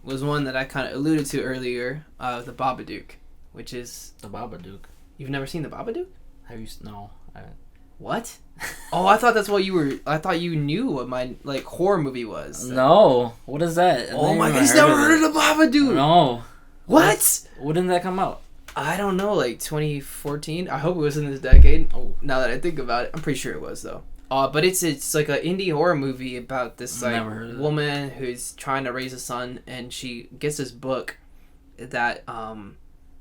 was one that I kind of alluded to earlier, The Babadook, which is... The Babadook? You've never seen The Babadook? No, I haven't. What? Oh, I thought that's what you were... I thought you knew what my horror movie was. No. What is that? Oh my god, you've never heard of The Babadook? No. What? When did that come out? I don't know, 2014? I hope it was in this decade. Oh. Now that I think about it. I'm pretty sure it was, though. But it's like an indie horror movie about this woman who's trying to raise a son, and she gets this book that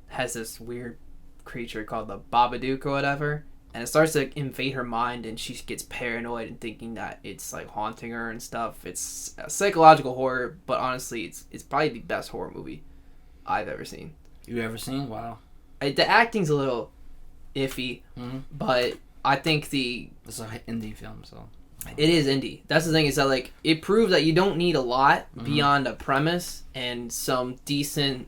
has this weird creature called the Babadook or whatever, and it starts to invade her mind, and she gets paranoid and thinking that it's haunting her and stuff. It's a psychological horror, but honestly, it's probably the best horror movie I've ever seen. You ever seen? Wow. The acting's a little iffy, but I think it's an indie film, so it is indie. That's the thing, is that it proves that you don't need a lot beyond a premise and some decent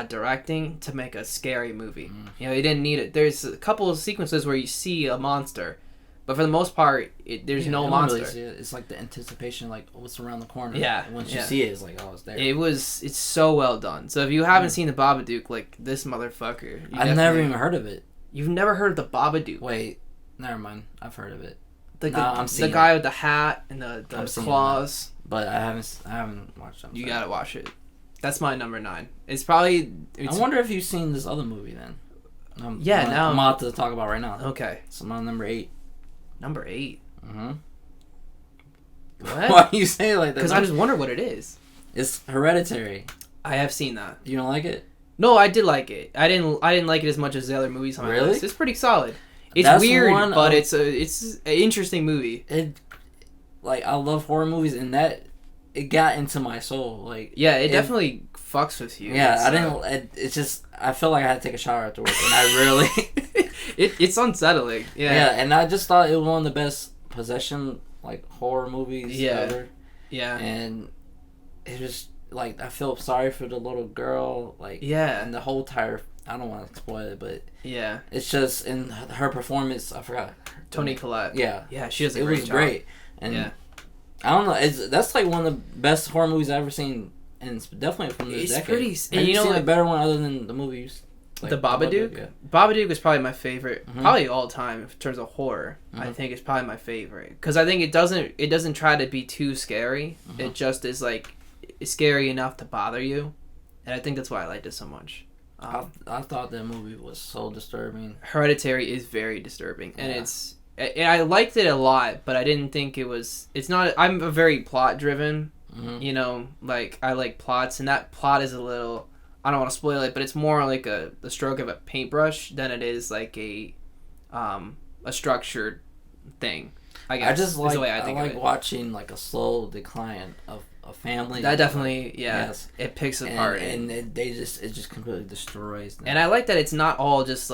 directing to make a scary movie. You know, you didn't need it. There's a couple of sequences where you see a monster, but for the most part, there's no monster. Really see it. It's like the anticipation, what's around the corner. Yeah. And once you see it, it's it's there. It's so well done. So if you haven't seen The Babadook, this motherfucker, I've never even heard of it. You've never heard of The Babadook? Wait. Never mind. I've heard of it. The guy with the hat and the claws. But I haven't watched it. You gotta watch it. That's my number 9. It's probably... I wonder if you've seen this other movie then. I'm about to talk about right now. Okay. So my number 8. Number 8? Mm-hmm. What? Why do you say it like that? Because I just wonder what it is. It's Hereditary. I have seen that. You don't like it? No, I did like it. I didn't like it as much as the other movies on my list. It's pretty solid. It's weird, but it's an interesting movie. I love horror movies, and that it got into my soul. It definitely fucks with you. Yeah, it's just I felt like I had to take a shower afterwards, and I really it's unsettling. Yeah, and I just thought it was one of the best possession horror movies ever. Yeah, and it was I feel sorry for the little girl. And the whole entire. I don't want to spoil it, but it's just in her performance. I forgot Toni Collette. Yeah, she does a great job. It was great, and I don't know. That's one of the best horror movies I've ever seen, and it's definitely from this decade. It's pretty. And you know, a better one other than the movies. The Babadook. Babadook is probably my favorite, probably all time in terms of horror. I think it's probably my favorite because I think it doesn't try to be too scary. It just is it's scary enough to bother you, and I think that's why I liked it so much. I thought that movie was so disturbing. Hereditary is very disturbing, and I liked it a lot, but I didn't think it was. It's not. I'm a very plot driven. You know, I like plots, and that plot is a little. I don't want to spoil it, but it's more like the stroke of a paintbrush than it is a structured thing. I guess. I just like watching a slow decline of a family. That definitely, it picks apart, and it just completely destroys them. And I like that it's not all just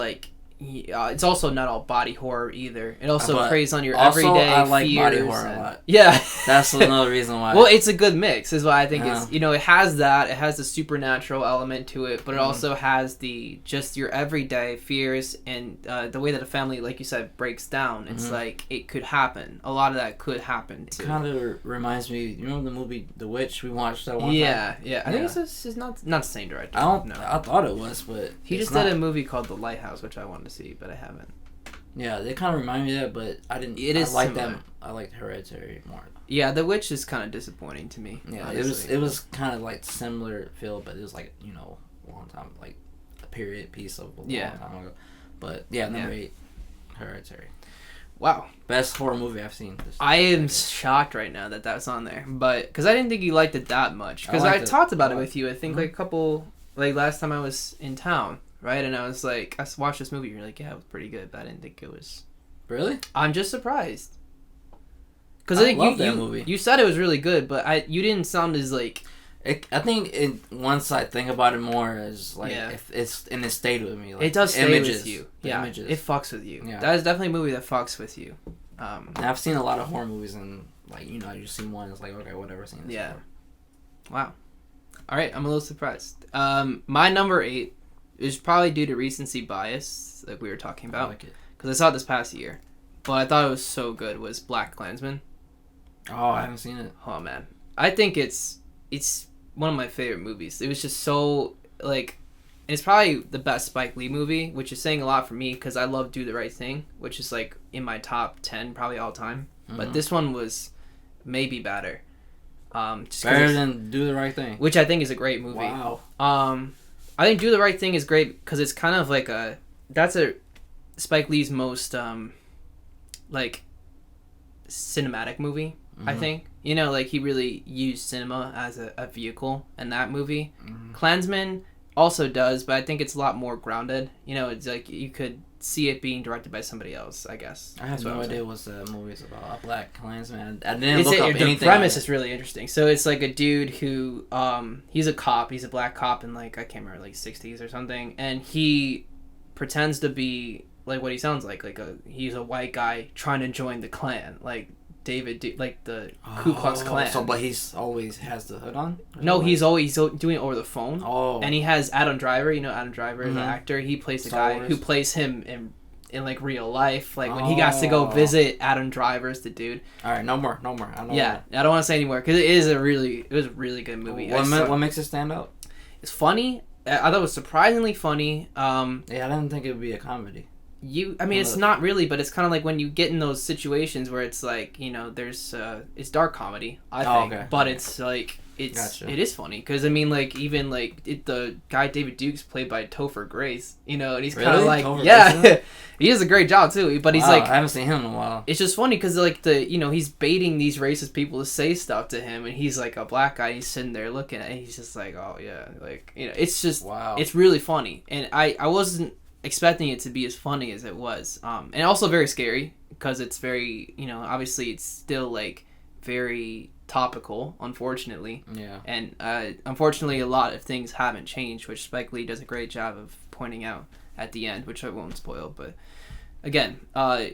it's also not all body horror either. It also preys on your everyday I like fears body horror a lot. Yeah, that's another reason why. Well, it's a good mix, is why I think it's. You know, it has that. It has the supernatural element to it, but it also has just your everyday fears and the way that a family, like you said, breaks down. It's it could happen. A lot of that could happen too. It kind of reminds me. You remember the movie The Witch we watched that one time? Yeah. I think it's not the same director. I thought it was, but he just did a movie called The Lighthouse, which I wanted to see, but I haven't. Yeah, they kind of remind me of that, but I didn't. I like them. I liked Hereditary more. Yeah, The Witch is kind of disappointing to me. Yeah, honestly. It was kind of similar feel, but it was a long time period piece of a long time ago. But yeah, number 8, Hereditary. Wow. Best horror movie I've seen. I am shocked right now that that's on there. But, because I didn't think you liked it that much. Because I talked about it with you, I think, like, a couple, like, last time I was in town, right? And I was like, I watched this movie, you're like, yeah, it was pretty good, but I didn't think it was... Really? I'm just surprised. Because I love that movie. You said it was really good, but you didn't sound as, like... I think once I think about it more, as like if it stayed with me. Like, it does stay with you. Yeah, images. It fucks with you. Yeah. That is definitely a movie that fucks with you. I've seen a lot of horror movies, and like you just see one, it's like okay, whatever. I've seen this before. Wow. All right, I'm a little surprised. My number 8 is probably due to recency bias, like we were talking about, because I saw it this past year, but I thought it was so good. Was BLACKSWAN? Oh, I haven't seen it. Oh man, I think it's one of my favorite movies. It was just so, like, it's probably the best Spike Lee movie, which is saying a lot for me because I love Do the Right Thing, which is, like, in my top 10 probably all time. Mm-hmm. But this one was maybe better. Better than Do the Right Thing. Which I think is a great movie. Wow. I think Do the Right Thing is great because it's kind of like that's Spike Lee's most, like, cinematic movie. Mm-hmm. I think. Like, he really used cinema as a vehicle in that movie. Mm-hmm. Klansman also does, but I think it's a lot more grounded. It's like you could see it being directed by somebody else, I guess. I have no idea what the movie's about. A black Klansman. I didn't look up anything. The premise is really interesting. So it's like a dude who, he's a cop. He's a black cop in, like, I can't remember, like, 60s or something. And he pretends to be, like, what he sounds like. He's a white guy trying to join the Klan. Like, like the Ku Klux Klan. So, but he's always has the hood on? No, he's always doing it over the phone. Oh. And he has Adam Driver. Adam Driver, the actor. He plays the guy who plays him in like real life. Like when he got to go visit Adam Driver's the dude. All right, no more. I don't want to say anymore because it was a really good movie. What makes it stand out? It's funny. I thought it was surprisingly funny. I didn't think it would be a comedy. It's not really, but it's kind of like when you get in those situations where it's like, there's it's dark comedy, I think, but it's like it is funny because like even like the guy David Duke's played by Topher Grace, and he's kind of like he does a great job too, but he's like I haven't seen him in a while. It's just funny because like he's baiting these racist people to say stuff to him, and he's like a black guy, he's sitting there looking at it, and he's just like, oh yeah, like it's just it's really funny, and I wasn't expecting it to be as funny as it was, and also very scary because it's very obviously it's still like very topical, unfortunately, and unfortunately a lot of things haven't changed, which Spike Lee does a great job of pointing out at the end, which I won't spoil, but again,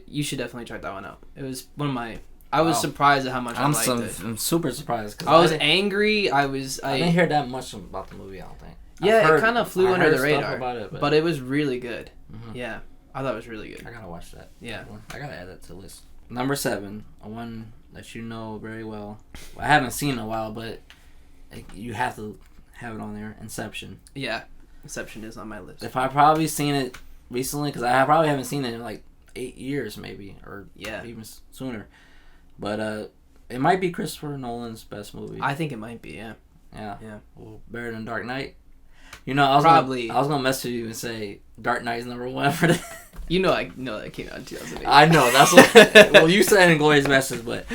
you should definitely check that one out. It was one of my I was surprised at how much I liked it. I'm super surprised because I was angry. I didn't hear that much about the movie, I don't think. Yeah, it kind of flew under the radar, but it was really good. Mm-hmm. Yeah, I thought it was really good. I gotta watch that. Yeah. I gotta add that to the list. Number 7, one that you know very well. I haven't seen in a while, but you have to have it on there. Inception. Yeah, Inception is on my list. If I probably seen it recently, because I probably haven't seen it in like 8 years maybe, or even sooner. But it might be Christopher Nolan's best movie. I think it might be, yeah. Yeah. Well, better than Dark Knight. I was gonna mess with you and say Dark Knight is number 1 for that. that came out in 2008. I know, that's what. Well, you said Inglourious Basterds, but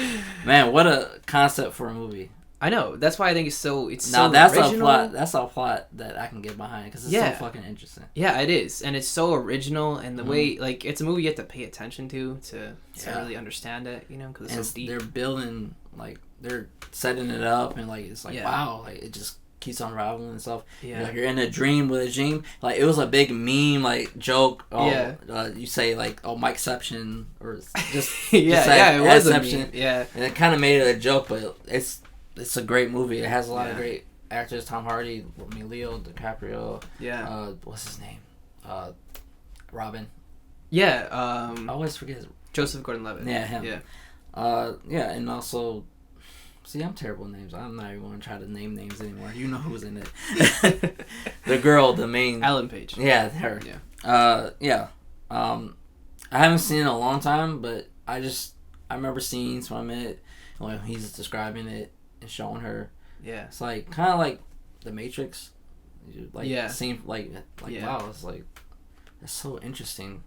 man, what a concept for a movie. I know. That's why I think it's so that's original. That's a plot that I can get behind because it's so fucking interesting. Yeah, it is, and it's so original, and the way like it's a movie you have to pay attention to really understand it. Because it's so deep. They're building they're setting it up, and it's wow, it just keeps unraveling itself. Yeah, you're in a dream with a dream. It was a big meme joke. You say Mikeception or just it was Adception. A meme. Yeah, and it kind of made it a joke, but it's a great movie. It has a lot of great actors. Tom Hardy, Leo DiCaprio. Yeah. What's his name? Robin. Yeah. I always forget. Joseph Gordon-Levitt. Yeah, him. Yeah. And also. See, I'm terrible with names. I'm not even going to try to name names anymore. You know who's in it. The girl, the main... Ellen Page. Yeah, her. Yeah. I haven't seen it in a long time, but I remember scenes from it. He's describing it and showing her. Yeah. It's kind of like The Matrix. Like seem like wow, it's like that's so interesting.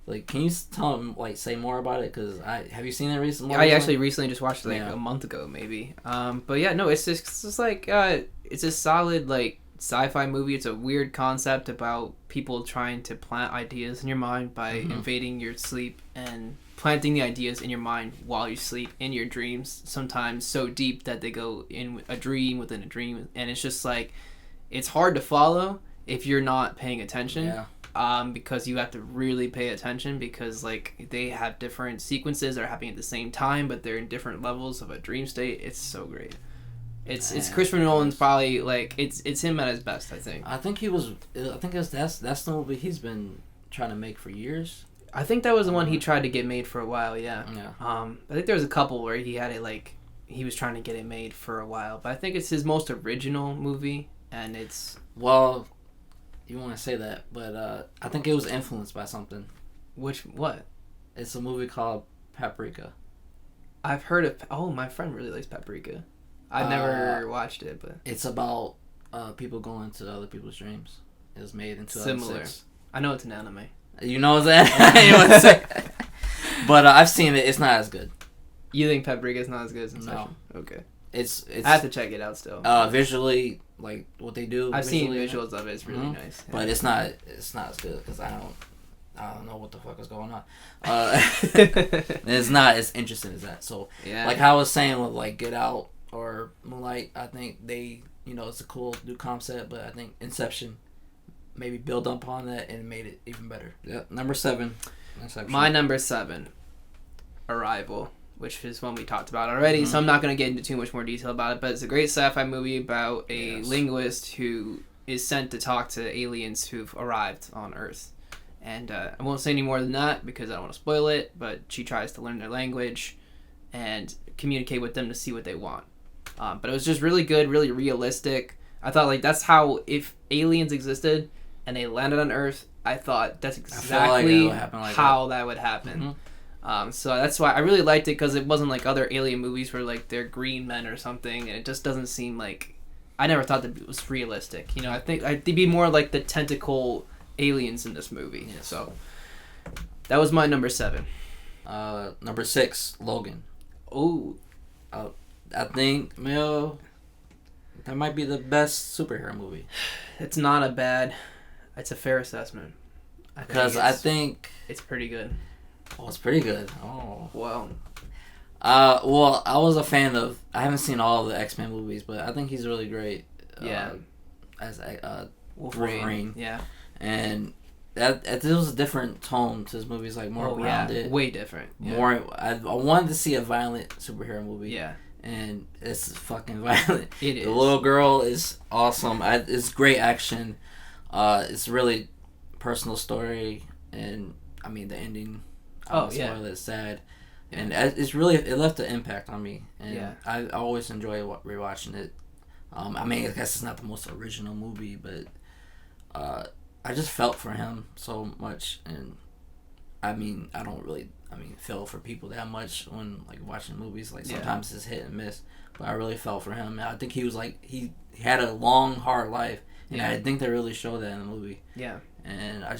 Like, can you tell him say more about it? Cause have you seen it recently? I actually recently just watched it a month ago, maybe. But yeah, no, it's just like it's a solid sci-fi movie. It's a weird concept about people trying to plant ideas in your mind by invading your sleep and planting the ideas in your mind while you sleep in your dreams. Sometimes so deep that they go in a dream within a dream, and it's just it's hard to follow if you're not paying attention. Yeah. Because you have to really pay attention because they have different sequences that are happening at the same time, but they're in different levels of a dream state. It's so great. It's Christopher Nolan's probably it's him at his best, I think. I think that's the movie he's been trying to make for years. I think that was the one he tried to get made for a while. Yeah. I think there was a couple where he had it he was trying to get it made for a while, but I think it's his most original movie, and it's You want to say that, but I think it was influenced by something. What? It's a movie called Paprika. I've heard of. Oh, my friend really likes Paprika. I've never watched it, but it's about people going to other people's dreams. It was made in 2006. Similar. I know it's an anime. You know that? But I've seen it. It's not as good. You think Paprika is not as good as Inception? No. Okay. It's. I have to check it out still. Visually. What they do. I've seen visuals of it. It's really nice. Yeah. But it's not as good because I don't know what the fuck is going on. It's not as interesting as that. So how I was saying with Get Out or Moonlight, I think they it's a cool new concept, but I think Inception maybe built upon that and made it even better. Yeah, number 7. Inception. My number 7, Arrival, which is one we talked about already, so I'm not going to get into too much more detail about it, but it's a great sci-fi movie about a linguist who is sent to talk to aliens who've arrived on Earth. And I won't say any more than that because I don't want to spoil it, but she tries to learn their language and communicate with them to see what they want. But it was just really good, really realistic. I thought that's how, if aliens existed and they landed on Earth, I thought that's exactly how that would happen. So that's why I really liked it, because it wasn't like other alien movies where they're green men or something, and it just doesn't seem I never thought that it was realistic. I think I'd be more like the tentacle aliens in this movie. Yes. So that was my number 7. Number 6, Logan. Oh, I think that might be the best superhero movie. It's not a bad. It's a fair assessment. Because I think it's pretty good. Oh, it's pretty good. Oh. Well, I was a fan of. I haven't seen all of the X-Men movies, but I think he's really great. Yeah. As Wolverine. Yeah. And that was a different tone to his movies, more grounded. Yeah. Way different. Yeah. More. I wanted to see a violent superhero movie. Yeah. And it's fucking violent. It is. The little girl is awesome. It's great action. It's really personal story, and the ending. It's sad, and it left an impact on me, and I always enjoy rewatching it. I guess it's not the most original movie, but I just felt for him so much, and I don't really feel for people that much when watching movies. Sometimes it's hit and miss, but I really felt for him. And I think he was he had a long, hard life, and I think they really showed that in the movie. Yeah, and I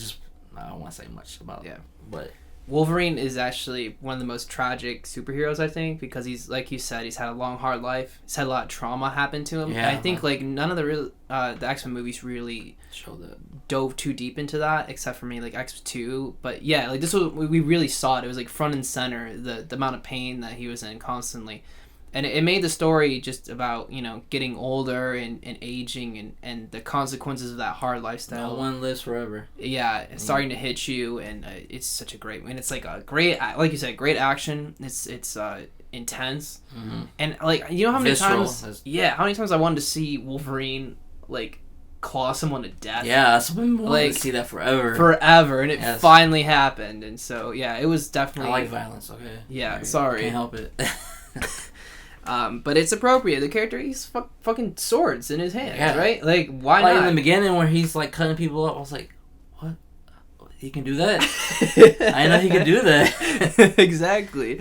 don't want to say much about it, but. Wolverine is actually one of the most tragic superheroes, I think, because he's, like you said, he's had a long, hard life. He's had a lot of trauma happen to him. Yeah, and I think none of the X-Men movies really dove too deep into that, except for maybe X2. But yeah, this was, we really saw it. It was front and center, the amount of pain that he was in constantly. And it made the story just about, getting older and aging and the consequences of that hard lifestyle. No one lives forever. Yeah, it's starting to hit you, and it's such a great... And it's a great, like you said, great action. It's intense. Mm-hmm. And, how many times... Yeah, how many times I wanted to see Wolverine, claw someone to death. Yeah, I've been wanting to see that forever. Forever, and it finally happened. And so, yeah, it was definitely... I like violence, okay? Yeah, sorry. Can't help it. But it's appropriate. The character, he's fucking swords in his hands, right? Why not? In the beginning where he's cutting people up, I was like, what? He can do that? I know he can do that. Exactly.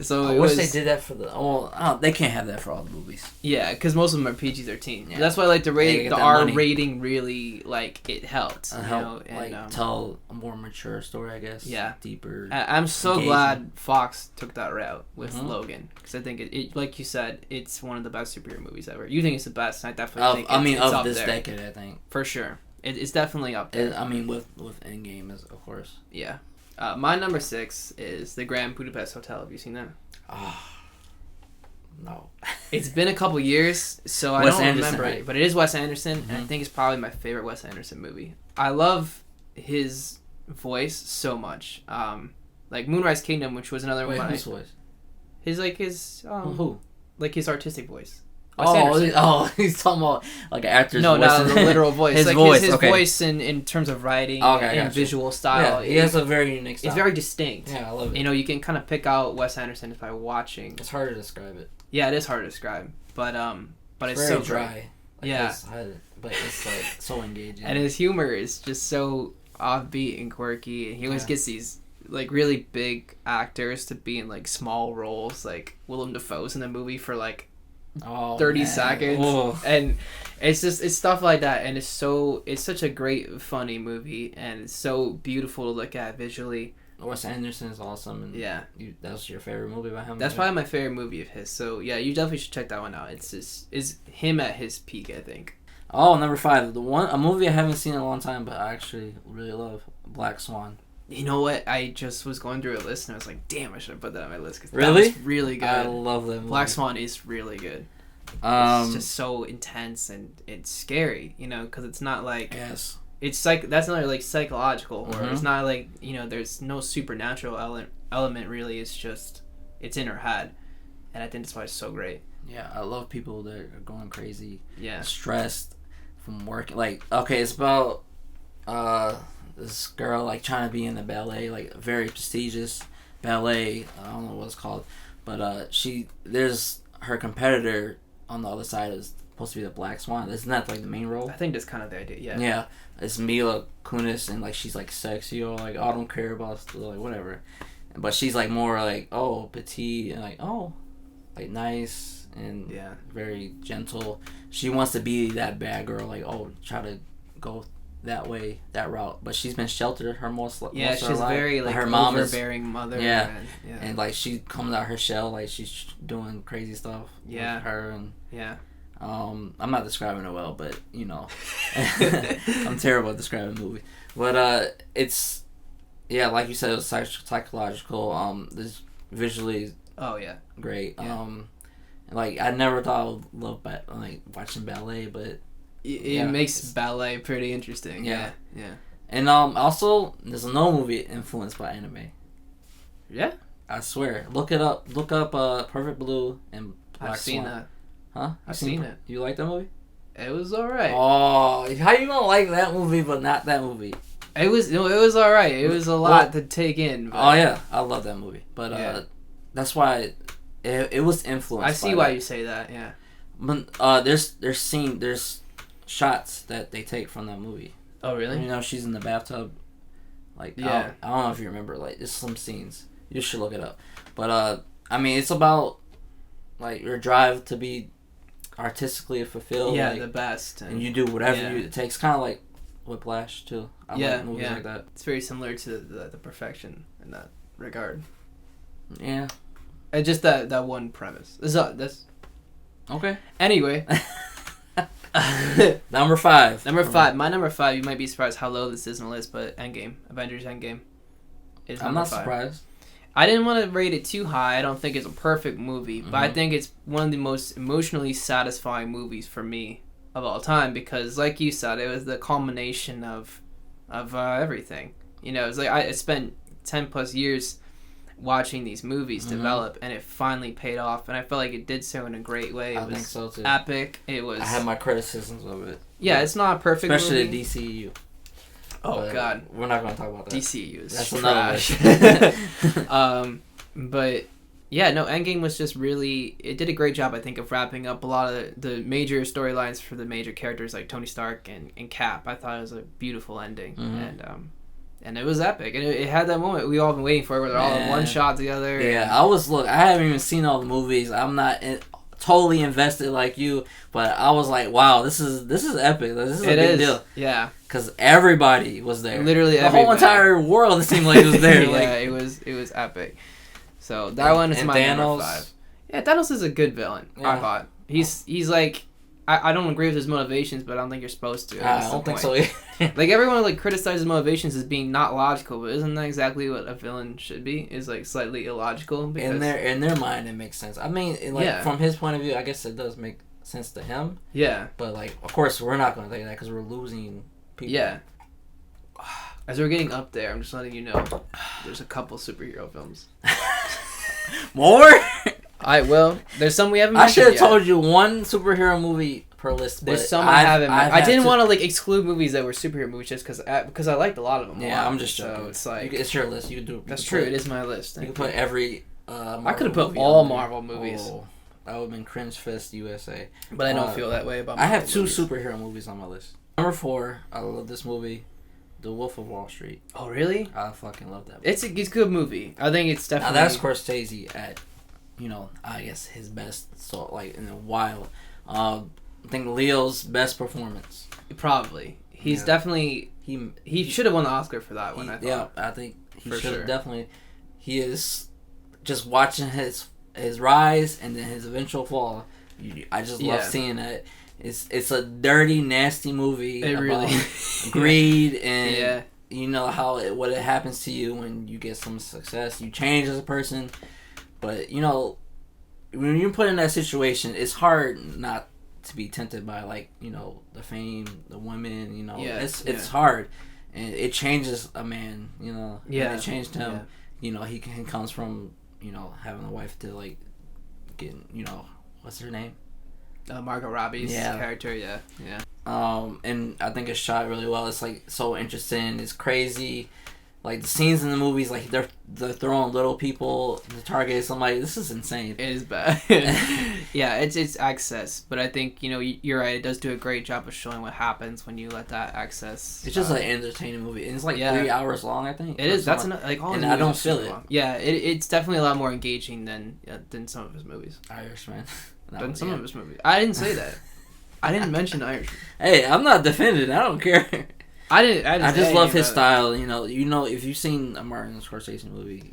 So I wish they did that for the. Oh, they can't have that for all the movies. Yeah, because most of them are PG-13. Yeah. That's why like the R rating really like it helped. And tell a more mature story, I guess. Yeah, deeper. I'm so glad Fox took that route with Logan, because I think it, like you said, it's one of the best superhero movies ever. You think it's the best? And I definitely think it's of up this there. decade, I think For sure, it's definitely up there. With Endgame, of course. Yeah. My number 6 is The Grand Budapest Hotel. Have you seen that? No. It's been a couple years, so I don't remember it. But it is Wes Anderson, and I think it's probably my favorite Wes Anderson movie. I love his voice so much. Like Moonrise Kingdom, which was another one. Whose voice? Who? Like his artistic voice. He's talking about like an actor's voice. No, not the literal voice. His like voice, his voice in terms of writing and visual style. Yeah, he has a very unique style. It's very distinct. Yeah, I love it. You can kind of pick out Wes Anderson by watching. It's hard to describe it. Yeah, it is hard to describe, but it's very so dry. Like but it's like so engaging. And his humor is just so offbeat and quirky, and he always gets these like really big actors to be in like small roles, like Willem Dafoe's in the movie for like 30 seconds. Whoa. And it's stuff like that, and it's such a great funny movie, and it's so beautiful to look at visually. Wes Anderson is awesome, and that was your favorite movie by him. That's probably my favorite movie of his, so yeah, you definitely should check that one out. It's him at his peak, I think. Number 5, a movie I haven't seen in a long time, but I actually really love, Black Swan. You know what? I just was going through a list and I was like, damn, I should have put that on my list. Cause really? That was really good. I love that movie. Black Swan is really good. It's just so intense and it's scary, because it's not like... Yes. It's that's not like psychological, or it's not like, there's no supernatural element really. It's just, it's in her head. And I think that's why it's so great. Yeah, I love people that are going crazy. Yeah. Stressed from work. Like, okay, it's about... this girl like trying to be in the ballet, like very prestigious ballet. I don't know what it's called, but there's her competitor on the other side is supposed to be the Black Swan. Isn't that like the main role? I think that's kind of the idea. Yeah. Yeah, it's Mila Kunis, and like she's like sexy or like I don't care about like whatever, but she's like more like petite and like like nice and very gentle. She wants to be that bad girl, like try to go that route, but she's been sheltered her most of she's her life. Very like her mom overbearing mother. And like she comes out her shell, like she's doing crazy stuff with her, and I'm not describing it well, but I'm terrible at describing a movie, but it's like you said, it was psychological. This visually great. Like I never thought I would love like watching ballet, but it makes ballet pretty interesting. Yeah. And also there's no movie influenced by anime. Yeah, I swear. Look it up. Look up Perfect Blue and Black Swan. I've seen that. Huh? I've seen it. You like that movie? It was alright. Oh, how you gonna like that movie but not that movie? It was alright. It was a lot to take in. But... Oh yeah, I love that movie. But that's why it was influenced. I see why you say that. Yeah. But there's shots that they take from that movie. Oh really? She's in the bathtub. Like I don't know if you remember. Like there's some scenes. You should look it up. But it's about like your drive to be artistically fulfilled. Yeah, like, the best. And you do whatever it takes. Kind of like Whiplash too. I like movies like that. It's very similar to the perfection in that regard. Yeah. And just that one premise. That's okay. Anyway. Number 5. My number 5. You might be surprised how low this is on the list, but Avengers Endgame is I'm number not 5. surprised. I didn't want to rate it too high. I don't think it's a perfect movie, but I think it's one of the most emotionally satisfying movies for me of all time, because, like you said, it was the culmination of everything. It was like I spent 10 plus years watching these movies develop, and it finally paid off, and I felt like it did so in a great way. It was think so too. Epic. It was. I had my criticisms of it. Yeah, it's not a perfect especially movie. the DCU. Oh God, we're not going to talk about that. DCU is trash. But yeah, no, Endgame was just really. It did a great job, I think, of wrapping up a lot of the major storylines for the major characters like Tony Stark and Cap. I thought it was a beautiful ending, and And it was epic, and it had that moment we all been waiting for, where they're all in one shot together. Yeah, I haven't even seen all the movies. I'm not totally invested like you, but I was like, wow, this is epic. This is a big deal. Yeah, because everybody was there. Literally, the whole entire world seemed like it was there. Yeah, it was epic. So that one is my Thanos. Number 5. Yeah, Thanos is a good villain. Yeah. I thought he's like. I don't agree with his motivations, but I don't think you're supposed to. I don't think so either. Like, everyone, like, criticizes motivations as being not logical, but isn't that exactly what a villain should be? Is, like, slightly illogical? Because in their mind, it makes sense. I mean, like, from his point of view, I guess it does make sense to him. Yeah. But, like, of course, we're not going to think that because we're losing people. Yeah. As we're getting up there, I'm just letting you know, there's a couple superhero films. More? There's some we haven't mentioned. I should have told you one superhero movie per list. There's some I haven't. I didn't want to like exclude movies that were superhero movies just because I liked a lot of them. Yeah, I'm just joking. So it's like it's your list. You can do. That's true. It is my list. You can put every. I could have put all Marvel movies. Oh, that would have been Cringe Fest USA. But I don't feel that way about. Marvel I have 2 superhero movies on my list. Number 4, I love this movie. The Wolf of Wall Street. Oh, really? I fucking love that movie. It's a good movie. I think it's definitely... Now, that's Scorsese at, I guess his best, so, like, in a while. I think Leo's best performance. Probably. He's definitely... He should have won the Oscar for that one, I thought. Yeah, I think he should have definitely... He is just watching his rise and then his eventual fall. I just love seeing that. It's a dirty, nasty movie about greed and what it happens to you when you get some success. You change as a person, but when you're put in that situation, it's hard not to be tempted by the fame, the women. It's hard, and it changes a man. And it changed him. Yeah. He comes from having a wife to getting what's her name. Margot Robbie's character, yeah. And I think it's shot really well. It's so interesting. It's crazy. Like the scenes in the movies, like they're throwing little people to target somebody. This is insane. It is bad. Yeah, it's access, but I think you're right. It does do a great job of showing what happens when you let that access. It's just an entertaining movie, and it's 3 hours long. I think it is. That's all. And I don't feel it. Long. Yeah, it's definitely a lot more engaging than some of his movies. Irishman. Than some of his movies. I didn't say that. I didn't mention Irishman. Hey, I'm not defending. I don't care. I just love his style. If you've seen a Martin Scorsese movie,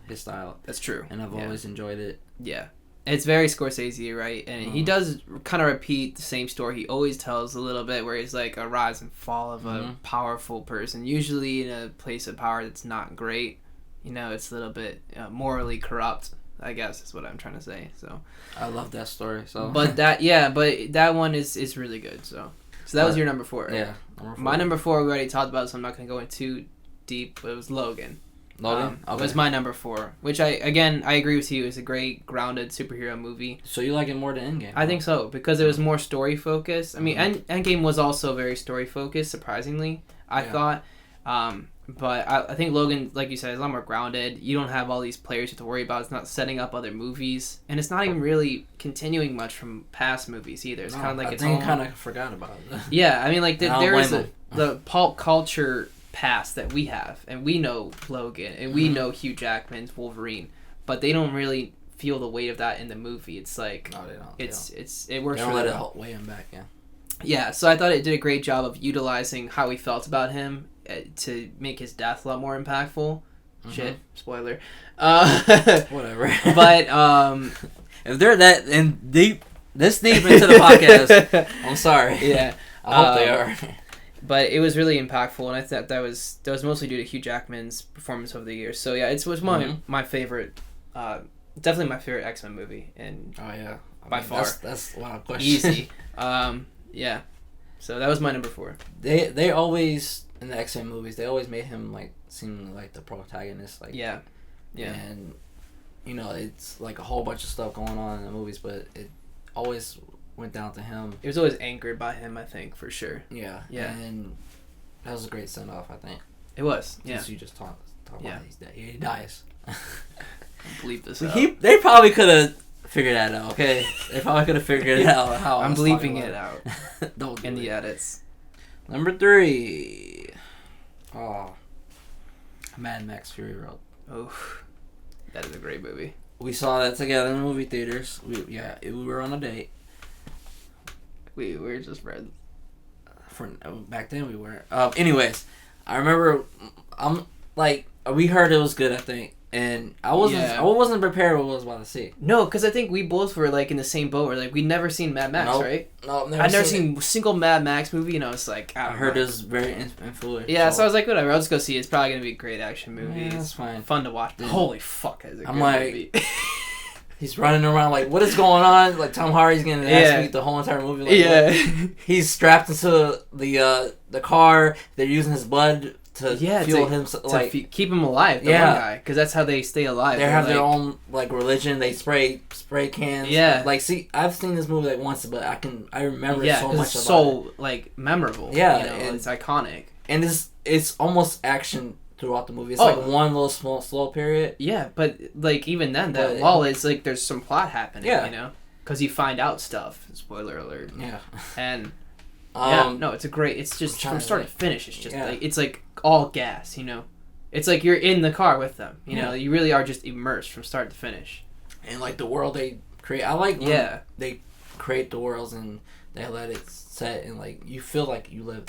his style. That's true. And I've always enjoyed it. Yeah. It's very Scorsese, right? And he does kind of repeat the same story he always tells a little bit, where he's like a rise and fall of a powerful person, usually in a place of power that's not great. It's a little bit morally corrupt, I guess is what I'm trying to say. So I love that story. So, but that one is really good. So that was your number 4, right? Yeah. Number 4. My number 4 we already talked about, so I'm not gonna go in too deep. But it was Logan. Okay. Was my number 4, which I agree with you. It's a great grounded superhero movie. So you like it more than Endgame? I think so, because it was more story focused. I mean, Endgame was also very story focused. Surprisingly, I thought. But I think Logan, like you said, is a lot more grounded. You don't have all these players you have to worry about. It's not setting up other movies. And it's not even really continuing much from past movies either. It's kind of like its own... I kind of forgot about it. Yeah, I mean, there is the pulp culture past that we have. And we know Logan. And we know Hugh Jackman's Wolverine. But they don't really feel the weight of that in the movie. It's like... No, they don't. It works really well. They don't let it weigh him back, Yeah, so I thought it did a great job of utilizing how we felt about him to make his death a lot more impactful. Shit, spoiler. Whatever. But if they're this deep into the podcast, I'm sorry. Yeah, I hope they are. But it was really impactful, and I thought that was mostly due to Hugh Jackman's performance over the years. So yeah, it was my favorite. Definitely my favorite X-Men movie, and by far that's a lot of questions. Easy. Yeah. So that was my number 4. They always in the X-Men movies, they always made him seem like the protagonist, yeah, and it's like a whole bunch of stuff going on in the movies, but it always went down to him. It was always anchored by him, I think, for sure. Yeah, and that was a great send off, I think. It was. Since you just talk about he dies. Bleep this out. They probably could have figured that out. Okay, they probably could have figured it out. How I'm bleeping it out. Don't in the edits. Number 3. Oh, Mad Max Fury Road. Oh, that is a great movie. We saw that together in the movie theaters. We were on a date. We were just friends. Back then we weren't. Anyways, I remember. We heard it was good. I think, and I wasn't prepared what I was about to see. No, because I think we both were like in the same boat. Where like we'd never seen Mad Max, right? No, I'd never seen a single Mad Max movie, and I was like, I heard it was very influential. Yeah, so I was like, whatever, I'll just go see it. It's probably gonna be a great action movie. Yeah, that's fine. Fun to watch. Yeah. Holy fuck, is it? I'm like, movie. He's running around like, what is going on? Like Tom Hardy's getting ass beat the whole entire movie. Like, he's strapped into the car. They're using his blood to fuel him, keep him alive. The one guy, because that's how they stay alive. They have their own like religion. They spray cans. Yeah, like see, I've seen this movie like once, but I remember so much. It's so like memorable. Yeah, and it's iconic. And it's almost action throughout the movie. It's like one little slow period. Yeah, but like even then, that lull is like there's some plot happening. Yeah, you know, because you find out stuff. Spoiler alert. Yeah, and. No, it's a great. It's just from start to finish. It's just like it's like all gas, you know. It's like you're in the car with them, you know. You really are just immersed from start to finish. And like the world they create, I like when they create the worlds and they let it set and like you feel like you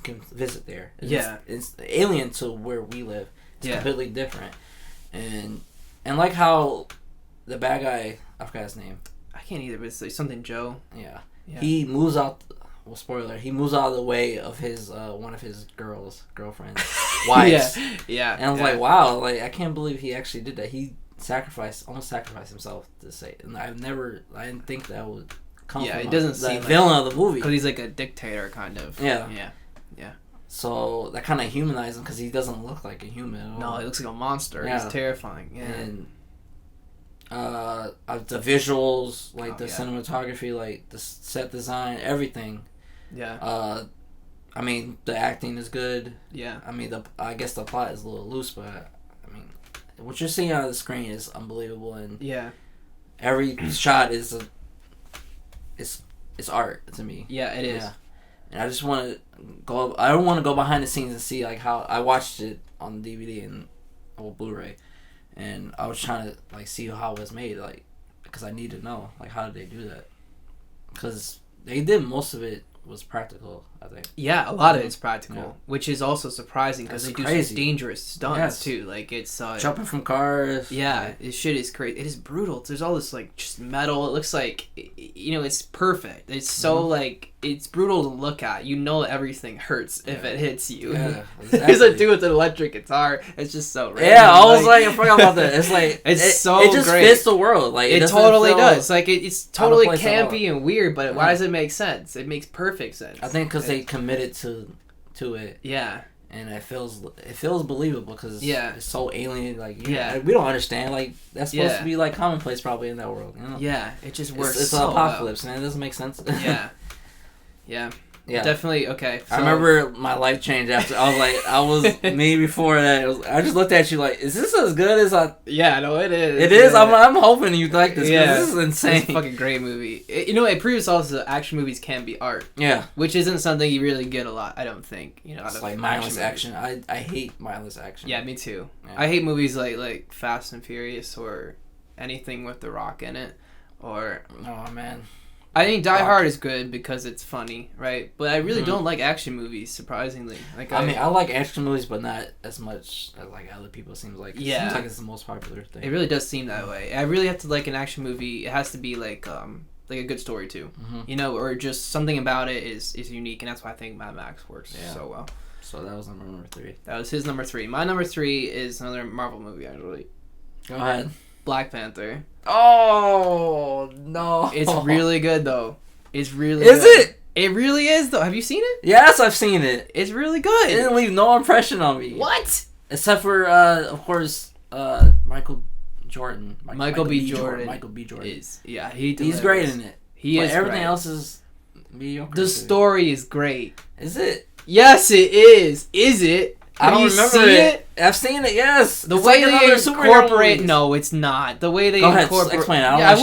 can visit there. It's alien to where we live. It's completely different, and like how the bad guy, I forgot his name. I can't either, but it's like something Joe. Yeah. He moves out. Well, spoiler. He moves out of the way of his one of his girlfriends, wives. And I was like, wow, like I can't believe he actually did that. He almost sacrificed himself to say it. And I didn't think that would come from it doesn't the seem villain of the movie. Because he's like a dictator, kind of. Yeah. So that kind of humanized him because he doesn't look like a human at all. No, he looks like a monster. Yeah. He's terrifying. Yeah. And the visuals, like the cinematography, like the set design, everything. Yeah. I mean, the acting is good. Yeah. I mean, I guess the plot is a little loose, but I mean, what you're seeing on the screen is unbelievable, and every shot is it's art to me. Yeah, it is. And I just want to go. I don't want to go behind the scenes and see like how I watched it on DVD and Blu-ray, and I was trying to like see how it was made, like because I need to know like how did they do that, because they did most of it was practical, I think. Yeah, a lot of it's practical, which is also surprising because they do some dangerous stunts too. Like it's jumping from cars. Yeah, this shit is crazy. It is brutal. There's all this like just metal. It looks like it's perfect. It's so like it's brutal to look at. You know everything hurts if it hits you. Yeah, exactly. There's a dude with an electric guitar. It's just so random. Yeah, I was like I forgot about that. It's like it just great. Fits the world. Like it totally does. Like it's totally campy and weird, but why does it make sense? It makes perfect sense. I think because they committed to it. Yeah. And it feels believable because it's so alien. Like we don't understand. Like that's supposed to be like commonplace probably in that world. You know? Yeah, it just works. It's so an apocalypse, man. It doesn't make sense. Yeah. Definitely. Okay. So, I remember my life changed after. I was me before that. I just looked at you like, is this as good as I? Yeah, no, it is. It is. I'm hoping you like this. Yeah, this is insane. It's a fucking great movie. It proves also that action movies can be art. Yeah. Which isn't something you really get a lot. I don't think. It's like mindless action. I hate mindless action. Yeah, me too. Yeah. I hate movies like Fast and Furious or anything with The Rock in it, or. Oh man. I think Die Hard is good because it's funny, right? But I really don't like action movies, surprisingly. Like I like action movies, but not as much as like other people. Seems like seems like it's the most popular thing. It really does seem that way. I really have to like an action movie. It has to be like a good story too, or just something about it is unique, and that's why I think Mad Max works so well. So that was number 3. That was his number 3. My number 3 is another Marvel movie, actually. Go ahead. Black Panther. Oh no! It's really good though. It's really good. Is it? It really is though. Have you seen it? Yes, I've seen it. It's really good. It didn't leave no impression on me. What? Except for of course Michael Jordan. Michael B. Jordan. Michael B. Jordan is he's great in it. Everything else is mediocre. The story is great. Is it? Yes, it is. Is it? I don't remember it. I've seen it. Yes. The way they incorporate. No, it's not. The way they incorporate. Explain. I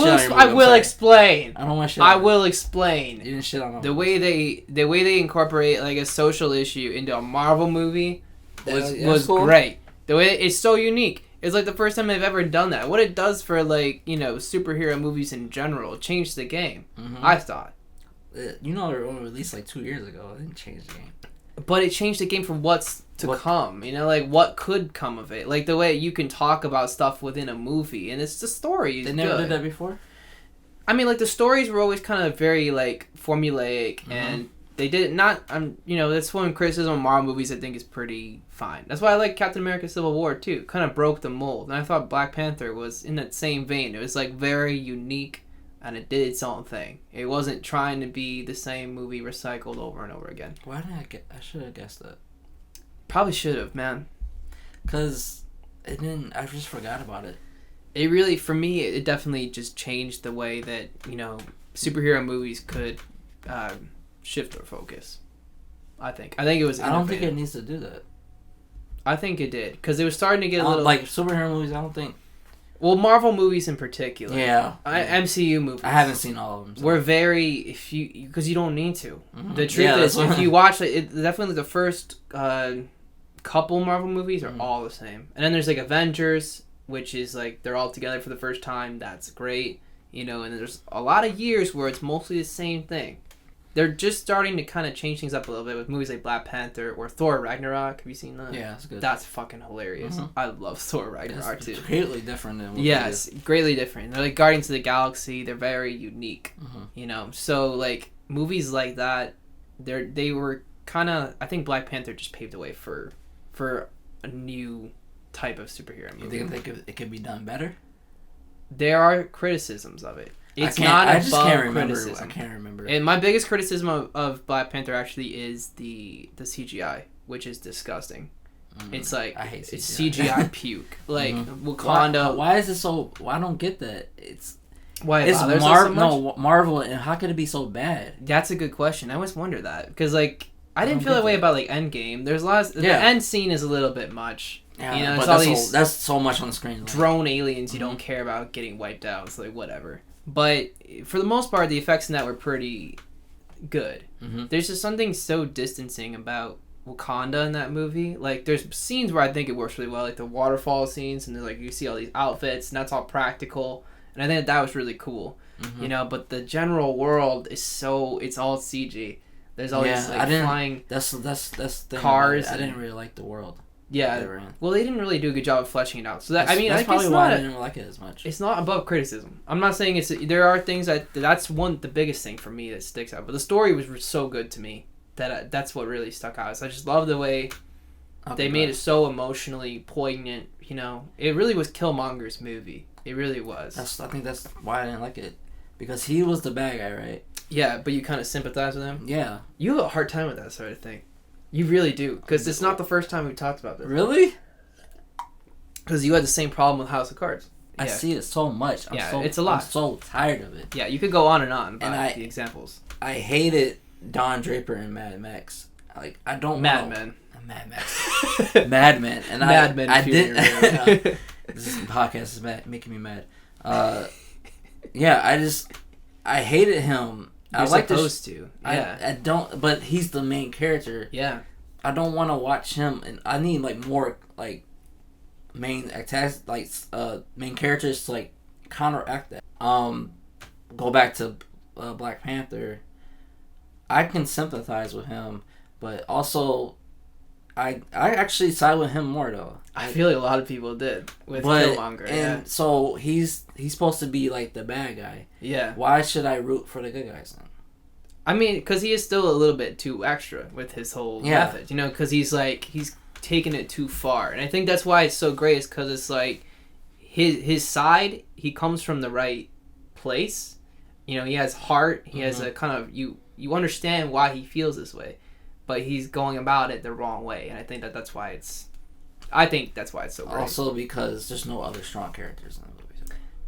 will explain. I don't want shit. I will explain. You didn't shit on the way they incorporate like a social issue into a Marvel movie was cool. Great. The way it's so unique. It's like the first time they've ever done that. What it does for, like, you know, superhero movies in general, it changed the game. I thought. You know, it was released like 2 years ago. It didn't change the game. But it changed the game from what's to come. You know, like, what could come of it. Like, the way you can talk about stuff within a movie. And it's the story. They never did that before? I mean, like, the stories were always kind of very, like, formulaic. And they did not... you know, that's one criticism of Marvel movies I think is pretty fine. That's why I like Captain America Civil War, too. Kind of broke the mold. And I thought Black Panther was in that same vein. It was, like, very unique. And it did its own thing. It wasn't trying to be the same movie recycled over and over again. Why didn't I should have guessed that. Probably should have, man. Because it didn't... I just forgot about it. It really, for me, it definitely just changed the way that, you know, superhero movies could shift their focus. I think it was innovative. I don't think it needs to do that. I think it did. Because it was starting to get a little... Like, superhero movies, I don't think... Well, Marvel movies in particular. Yeah. MCU movies. I haven't seen all of them. So. We're very... Because you don't need to. The truth is, if you watch it, definitely the first couple Marvel movies are all the same. And then there's, like, Avengers, which is, like, they're all together for the first time. That's great. You know, and then there's a lot of years where it's mostly the same thing. They're just starting to kind of change things up a little bit with movies like Black Panther or Thor Ragnarok. Have you seen that? Yeah, that's good. That's fucking hilarious. I love Thor Ragnarok too. Greatly different than what Yes, greatly different. They're like Guardians of the Galaxy. They're very unique. You know, so like movies like that, they were kind of. I think Black Panther just paved the way for a new type of superhero movie. You think it could be done better? There are criticisms of it. It's not above criticism. I can't remember. And my biggest criticism of Black Panther actually is the CGI, which is disgusting. It's like I hate CGI. It's CGI puke. Like Wakanda. Why is it so? I don't get that. It's so much? Marvel, and how could it be so bad? That's a good question. I always wonder that because like I didn't feel that way about like Endgame. There's lots. The end scene is a little bit much. Yeah, you know, but that's so much on the screen. Drone aliens you don't care about getting wiped out. It's like whatever. But for the most part, the effects in that were pretty good. There's just something so distancing about Wakanda in that movie. Like, there's scenes where I think it works really well, like the waterfall scenes, and like you see all these outfits, and that's all practical. And I think that was really cool, you know. But the general world is it's all CG. There's all these like flying. That's the thing cars. I didn't really like the world. Yeah, well, they didn't really do a good job of fleshing it out. So that that's probably why I didn't like it as much. It's not above criticism. I'm not saying there are things that's the biggest thing for me that sticks out. But the story was so good to me that that's what really stuck out. So I just love the way they made it so emotionally poignant. You know, it really was Killmonger's movie. It really was. I think that's why I didn't like it, because he was the bad guy, right? Yeah, but you kind of sympathize with him. Yeah, you have a hard time with that sort of thing. You really do, because it's not the first time we've talked about this. Really? Because you had the same problem with House of Cards. I see it so much. It's a lot. I'm so tired of it. Yeah, you could go on about the examples. I hated Don Draper in Mad Max. Like, I don't Mad Men. Mad Max. Mad Men. And Mad Men. I did. This podcast is making me mad. Yeah, I hated him. You're supposed to. Yeah. I don't, but he's the main character. Yeah. I don't want to watch him, and I need like more like main attacks, like main characters to like counteract that. Go back to Black Panther. I can sympathize with him, but also I actually side with him more though. I feel like a lot of people did with Killmonger. And so he's supposed to be like the bad guy. Yeah. Why should I root for the good guys then? I mean, because he is still a little bit too extra with his whole method, you know, because he's taken it too far. And I think that's why it's so great, is because it's like his side, he comes from the right place. You know, he has heart, he has a kind of, you understand why he feels this way, but he's going about it the wrong way. And I think that's why it's so great. Also because there's no other strong characters in the movie.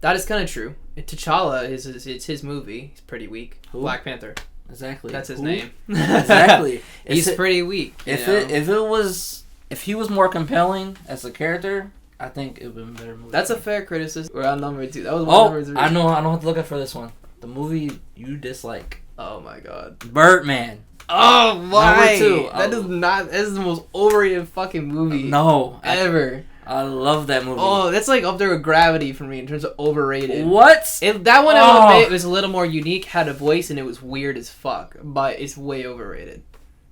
That is kind of true. T'Challa it's his movie. He's pretty weak. Who? Black Panther. Exactly. That's his name. Exactly. He's pretty weak. If he was more compelling as a character, I think it would have been a better movie. That's a fair criticism. We're on number 2. That was number 3. I know what to look at for this one. The movie you dislike. Oh my god. Birdman. Oh, why? Number 2. That is not. This is the most overrated fucking movie. No, ever. I love that movie. Oh, that's like up there with Gravity for me in terms of overrated. What? That one, I will admit, was a little more unique, had a voice, and it was weird as fuck. But it's way overrated.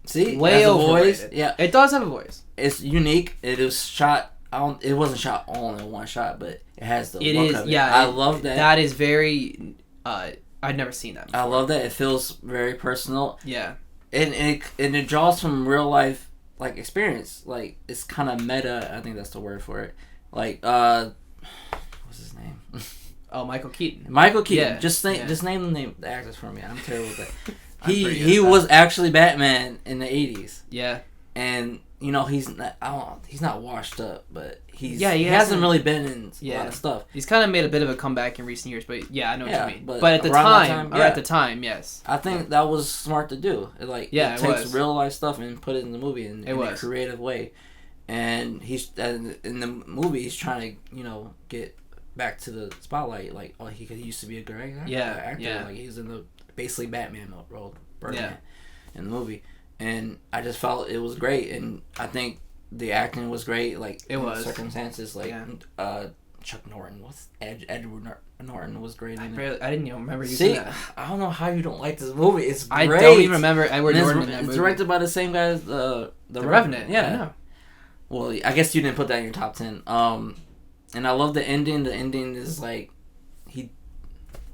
See, way overrated. Voice. Yeah, it does have a voice. It's unique. It was shot. It wasn't shot all in one shot, but it has the look of it. Yeah, I love that. That is very. I'd never seen that before. I love that. It feels very personal. Yeah, and it draws from real life. Like experience, like it's kind of meta. I think that's the word for it. Like, what's his name? Oh, Michael Keaton. Michael Keaton. Yeah, just name the actors for me. I'm terrible with that. he was actually Batman in the 80s. Yeah, and you know he's not washed up, but he hasn't really been in a lot of stuff. He's kind of made a bit of a comeback in recent years, but yeah, I know what you mean. But at the time, yes. I think that was smart to do. It takes real life stuff and put it in the movie in a creative way. And in the movie he's trying to, get back to the spotlight. Like, he used to be a great actor. Yeah. Like he's in the basically Batman role, in the movie. And I just felt it was great, and I think the acting was great. Like it was circumstances, like Chuck Norton Edward Norton was great. I didn't even remember you saying that. I don't know how you don't like this movie. It's great. I don't even remember Edward Norton in that movie. It's directed by the same guy as the Revenant. Yeah, I know. Well, I guess you didn't put that in your top 10. And I love the ending. The ending is like I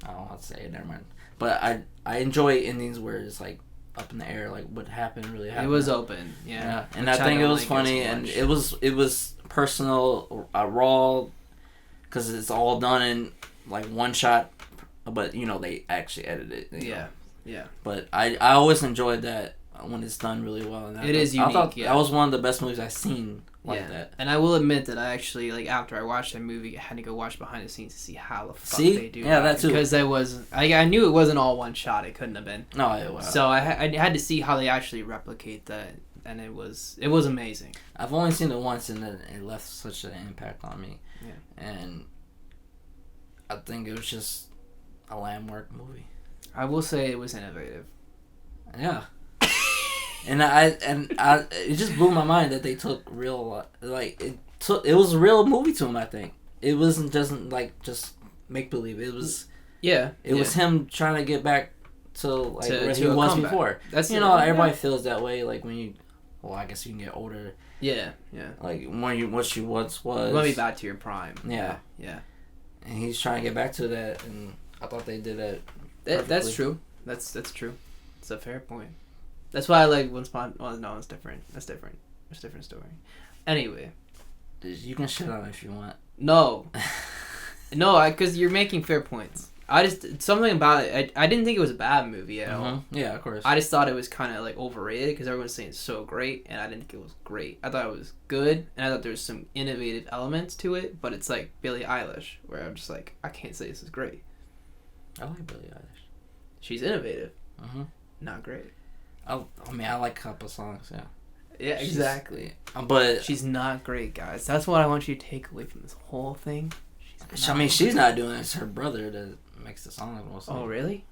don't know how to say it. Never mind. But I enjoy endings where it's like up in the air, like what happened really happened. It was open, yeah. And I think it was funny, and it was personal, raw, because it's all done in like one shot, but they actually edited it. Yeah. But I always enjoyed that when it's done really well. And it is unique. I thought that was one of the best movies I've seen like that. And I will admit that I actually, after I watched that movie, I had to go watch behind the scenes to see how the fuck they do that too. Because I knew it wasn't all one shot. It couldn't have been. No, it was. So I had to see how they actually replicate that, and it was amazing. I've only seen it once, and then it left such an impact on me. Yeah. And I think it was just a landmark movie. I will say it was innovative. Yeah. And it just blew my mind that they took real, it was a real movie to him. I think it wasn't just make believe. It was it was him trying to get back to where he was comeback. Before. That's everybody feels that way. Like when you, I guess you can get older. Yeah. Like what you once was. You want to be back to your prime. Yeah. And he's trying to get back to that, and I thought they did it. That's true. That's true. It's a fair point. That's why I like when Spawn. Well, no, it's different. That's different. It's a different story. Anyway, you can shit on it if you want. No, because you're making fair points. I just something about it. I didn't think it was a bad movie at all. Yeah, of course. I just thought it was kind of overrated because everyone's saying it's so great, and I didn't think it was great. I thought it was good, and I thought there was some innovative elements to it. But it's like Billie Eilish, where I'm just like, I can't say this is great. I like Billie Eilish. She's innovative. Not great. I like a couple songs, yeah. Yeah, exactly. But she's not great, guys. That's what I want you to take away from this whole thing. She's not doing it. It's her brother that makes the song mostly. Oh, really?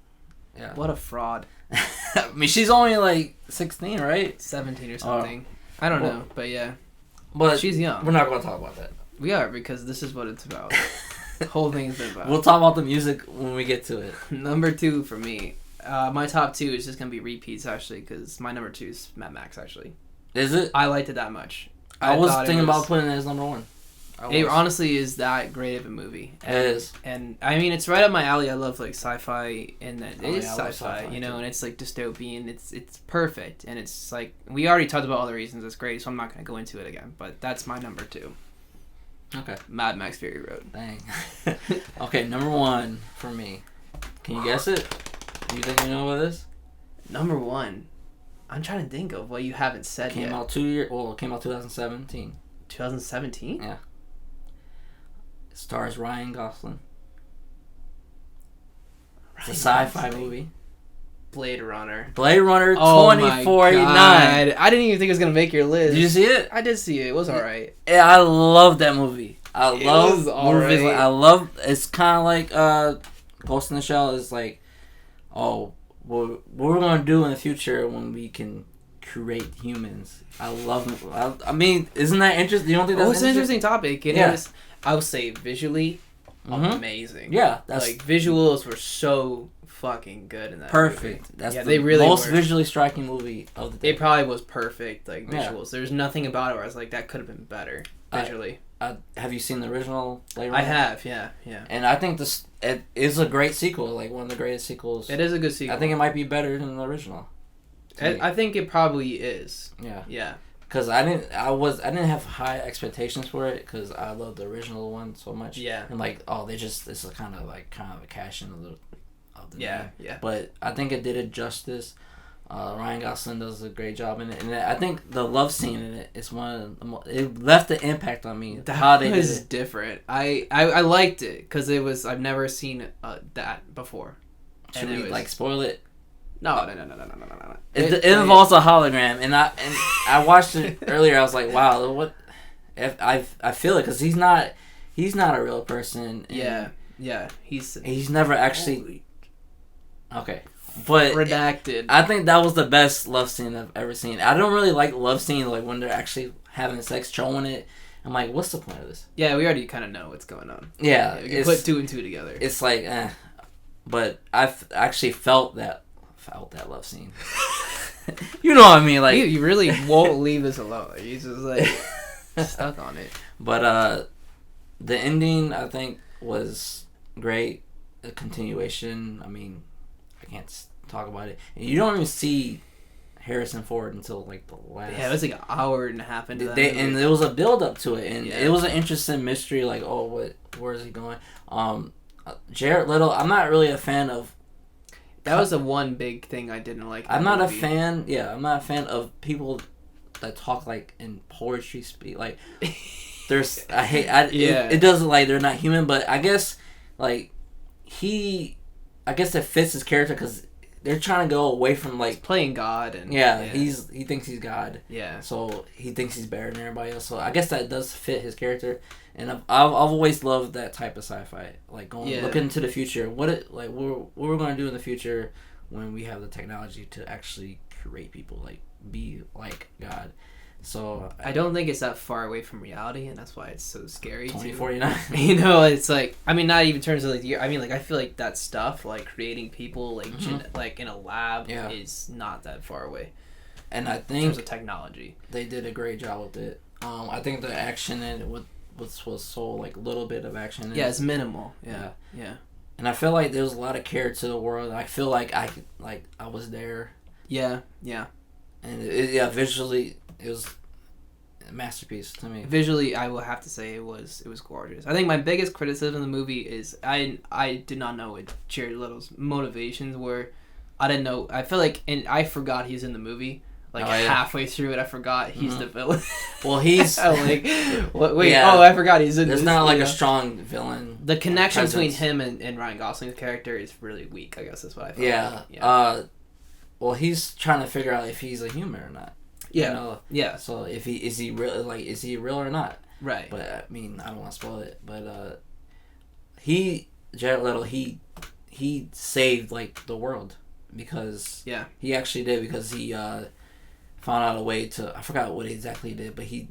Yeah. What a fraud. She's only 16, right? 17 or something. I don't know, but yeah. But she's young. We're not going to talk about that. We are, because this is what it's about. The whole thing is about. We'll talk about the music when we get to it. Number 2 for me. My top 2 is just going to be repeats, actually, because my number 2 is Mad Max, actually. Is it? I liked it that much. I was thinking about putting it as number 1. It honestly is that great of a movie. It is. And, I mean, it's right up my alley. I love, sci-fi, and that it is sci-fi, and it's, dystopian. It's perfect, and it's, we already talked about all the reasons it's great, so I'm not going to go into it again, but that's my number 2. Okay. Mad Max Fury Road. Dang. Okay, number 1 for me. Can you guess it? You think you know what it is? Number 1. I'm trying to think of what you haven't said yet. Came out 2 years. Well, it came out 2017. 2017? Yeah. It stars Ryan Gosling. It's a sci-fi movie. Blade Runner. Blade Runner 2049. I didn't even think it was gonna make your list. Did you see it? I did see it. It was alright. Yeah, I love that movie. I love movies. I love. It's kind of like Ghost in the Shell is like. Oh, what we're gonna do in the future when we can create humans. I love. I mean, isn't that interesting? You don't think that's it's an interesting topic? It is. I would say visually amazing. Yeah, that's like visuals were so fucking good in that. Perfect. Movie. That's they really most were. Visually striking movie of the day. It probably was perfect. Like visuals, there's nothing about it where I was like that could have been better visually. Have you seen the original Blade Runner? I have, yeah. And I think it is a great sequel, like one of the greatest sequels. It is a good sequel. I think it might be better than the original. I think it probably is. Yeah. Because I didn't have high expectations for it because I love the original one so much. Yeah. And like, it's a kind of a cash in of the yeah. But I think it did it justice. Ryan Gosling does a great job in it, and I think the love scene in it is one of it left an impact on me. That was different. I liked it because I've never seen that before. Should we spoil it? No. It involves a hologram, and I watched it earlier. I was like, wow, what? I feel it because he's not a real person. Yeah. He's never actually. Okay. But redacted. I think that was the best love scene I've ever seen. I don't really like love scenes like when they're actually having sex, showing it. I'm like, what's the point of this? Yeah, we already kind of know what's going on. Yeah, we can put two and two together. It's like, but I've actually felt that love scene. You know what I mean? Like you really won't leave us alone. Like, he's just like stuck on it. But the ending I think was great. The continuation. I mean. Can't talk about it. And you don't even see Harrison Ford until like the last. Yeah, it was like an hour and a half into that. And there was a build up to it, and it was an interesting mystery. Like, where is he going? Jared Leto. I'm not really a fan of. That was the one big thing I didn't like. I'm not a fan. Yeah, I'm not a fan of people that talk like in poetry speak. Like, there's I hate. It doesn't like they're not human, but I guess like I guess it fits his character because they're trying to go away from like he's playing God and he thinks he's God. Yeah. So he thinks he's better than everybody else. So I guess that does fit his character, and I've always loved that type of sci-fi. Like looking into the future, what we're going to do in the future when we have the technology to actually create people, like be like God. So I don't think it's that far away from reality, and that's why it's so scary. 2049. You know, it's like not even in terms of like the year. I mean, like I feel like that stuff, like creating people, like like in a lab, is not that far away. And I think in terms of technology, they did a great job with it. I think the action in it was so like little bit of action. It's minimal. Yeah. And I feel like there was a lot of care to the world. I feel like I was there. Yeah. And visually. It was a masterpiece to me. Visually, I will have to say it was gorgeous. I think my biggest criticism of the movie is I did not know what Jared Leto's motivations were. I didn't know. I feel like, and I forgot he's in the movie. Like halfway through it, I forgot he's the villain. Well, he's like, wait. Yeah, I forgot he's in. There's not like a strong villain. The connection between him and Ryan Gosling's character is really weak. I guess that's what I felt. Yeah. Well, he's trying to figure out if he's a human or not. Yeah. So if is he real or not? Right. But I mean, I don't want to spoil it. But Jared Leto, he saved like the world because he actually did because he found out a way to, I forgot what exactly he did, but he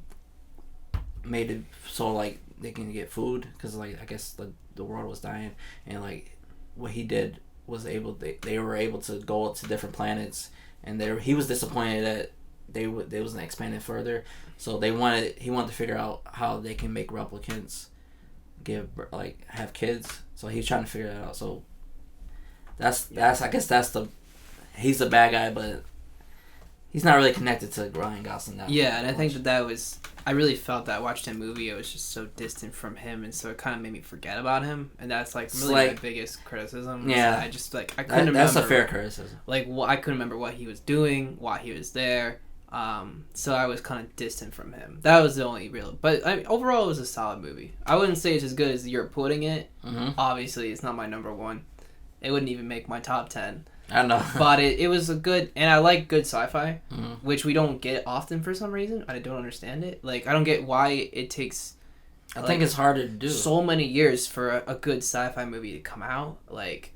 made it so like they can get food because like I guess the world was dying, and like what he did was they were able to go to different planets, and he was disappointed that they wasn't expanding further, so he wanted to figure out how they can make replicants have kids, so he's trying to figure that out. So that's I guess he's the bad guy, but he's not really connected to Ryan Gosling now. Yeah, and I think that was, I really felt that watching that movie, I was just so distant from him, and so it kind of made me forget about him, and that's like really my biggest criticism. Yeah, I just I couldn't remember. That's a fair criticism. Like I couldn't remember what he was doing, why he was there. So I was kind of distant from him. That was the only real. But overall, it was a solid movie. I wouldn't say it's as good as you're putting it. Mm-hmm. Obviously, it's not my number one. It wouldn't even make my top 10. I know. But it was a good, and I like good sci-fi, which we don't get often for some reason. I don't understand it. Like, I don't get why it takes... I think it's harder to do. So many years for a good sci-fi movie to come out. Like,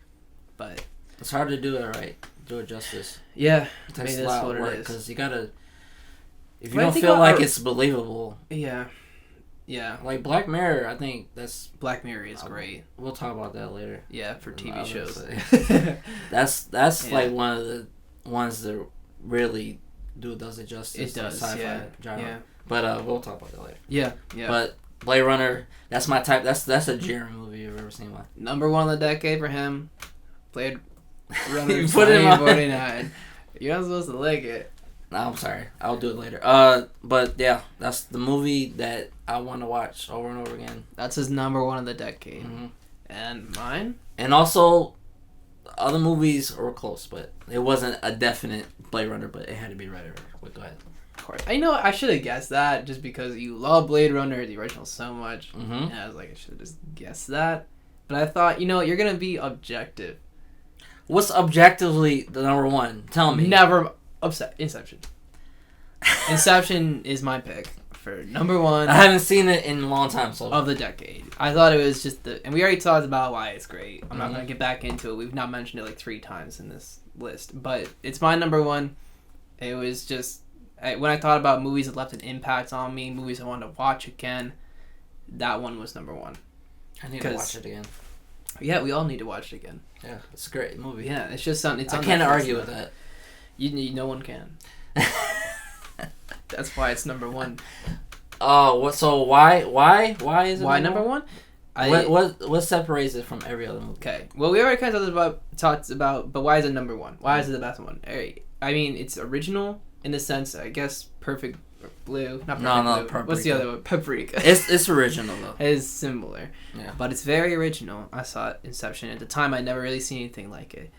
but... It's hard to do it right. Do it justice. Yeah. It takes a lot of work because you gotta. If you don't feel like it's believable. Yeah. Yeah. Like Black Mirror, I think that's... Black Mirror is great. We'll talk about that later. Yeah, for TV shows. That's like one of the ones that really does it justice. It does, sci-fi genre. Yeah. But we'll talk about that later. Yeah, yeah. But Blade Runner, that's my type. That's a Jeremy movie you've ever seen one. Number one of the decade for him. Blade Runner You put it in 2049. You're not supposed to like it. No, I'm sorry. I'll do it later. But yeah, that's the movie that I want to watch over and over again. That's his number one of the decade. Mm-hmm. And mine? And also, other movies were close, but it wasn't a definite Blade Runner, but it had to be right over. Wait, go ahead. Of course. I know I should have guessed that just because you love Blade Runner, the original, so much. Mm-hmm. And I was like, I should have just guessed that. But I thought, you're going to be objective. What's objectively the number one? Tell me. Never... Inception. Inception is my pick for number one. I haven't seen it in a long time, so of the decade. I thought it was just and we already talked about why it's great. I'm not gonna get back into it. We've not mentioned it like 3 times in this list, but it's my number one. It was just when I thought about movies that left an impact on me, movies I wanted to watch again. That one was number one. I need to watch it again. Yeah, we all need to watch it again. Yeah, it's a great movie. Yeah, it's just something. I can't argue with that. No one can. That's why it's number one. Oh, what? So why is it? Why number one? What separates it from every other movie? Okay. Well, we already kind of talked about, but why is it number one? Why is it the best one? I mean, it's original in the sense, I guess, Perfect Blue. Not Perfect Blue. Paprika. What's the other one? Paprika. It's original though. It's similar. Yeah. But it's very original. I saw Inception at the time. I'd never really seen anything like it.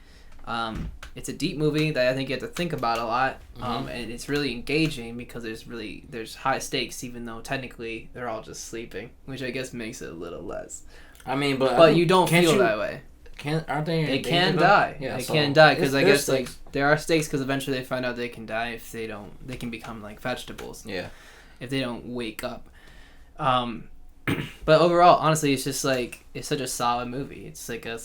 It's a deep movie that I think you have to think about a lot, and it's really engaging because there's high stakes, even though technically they're all just sleeping, which I guess makes it a little less. I mean, but you don't feel that way. Aren't they? They can die. Yeah, they can die because I guess like there are stakes because eventually they find out they can die if they don't. They can become like vegetables. Yeah. If they don't wake up. But overall, honestly, it's just like it's such a solid movie. It's like a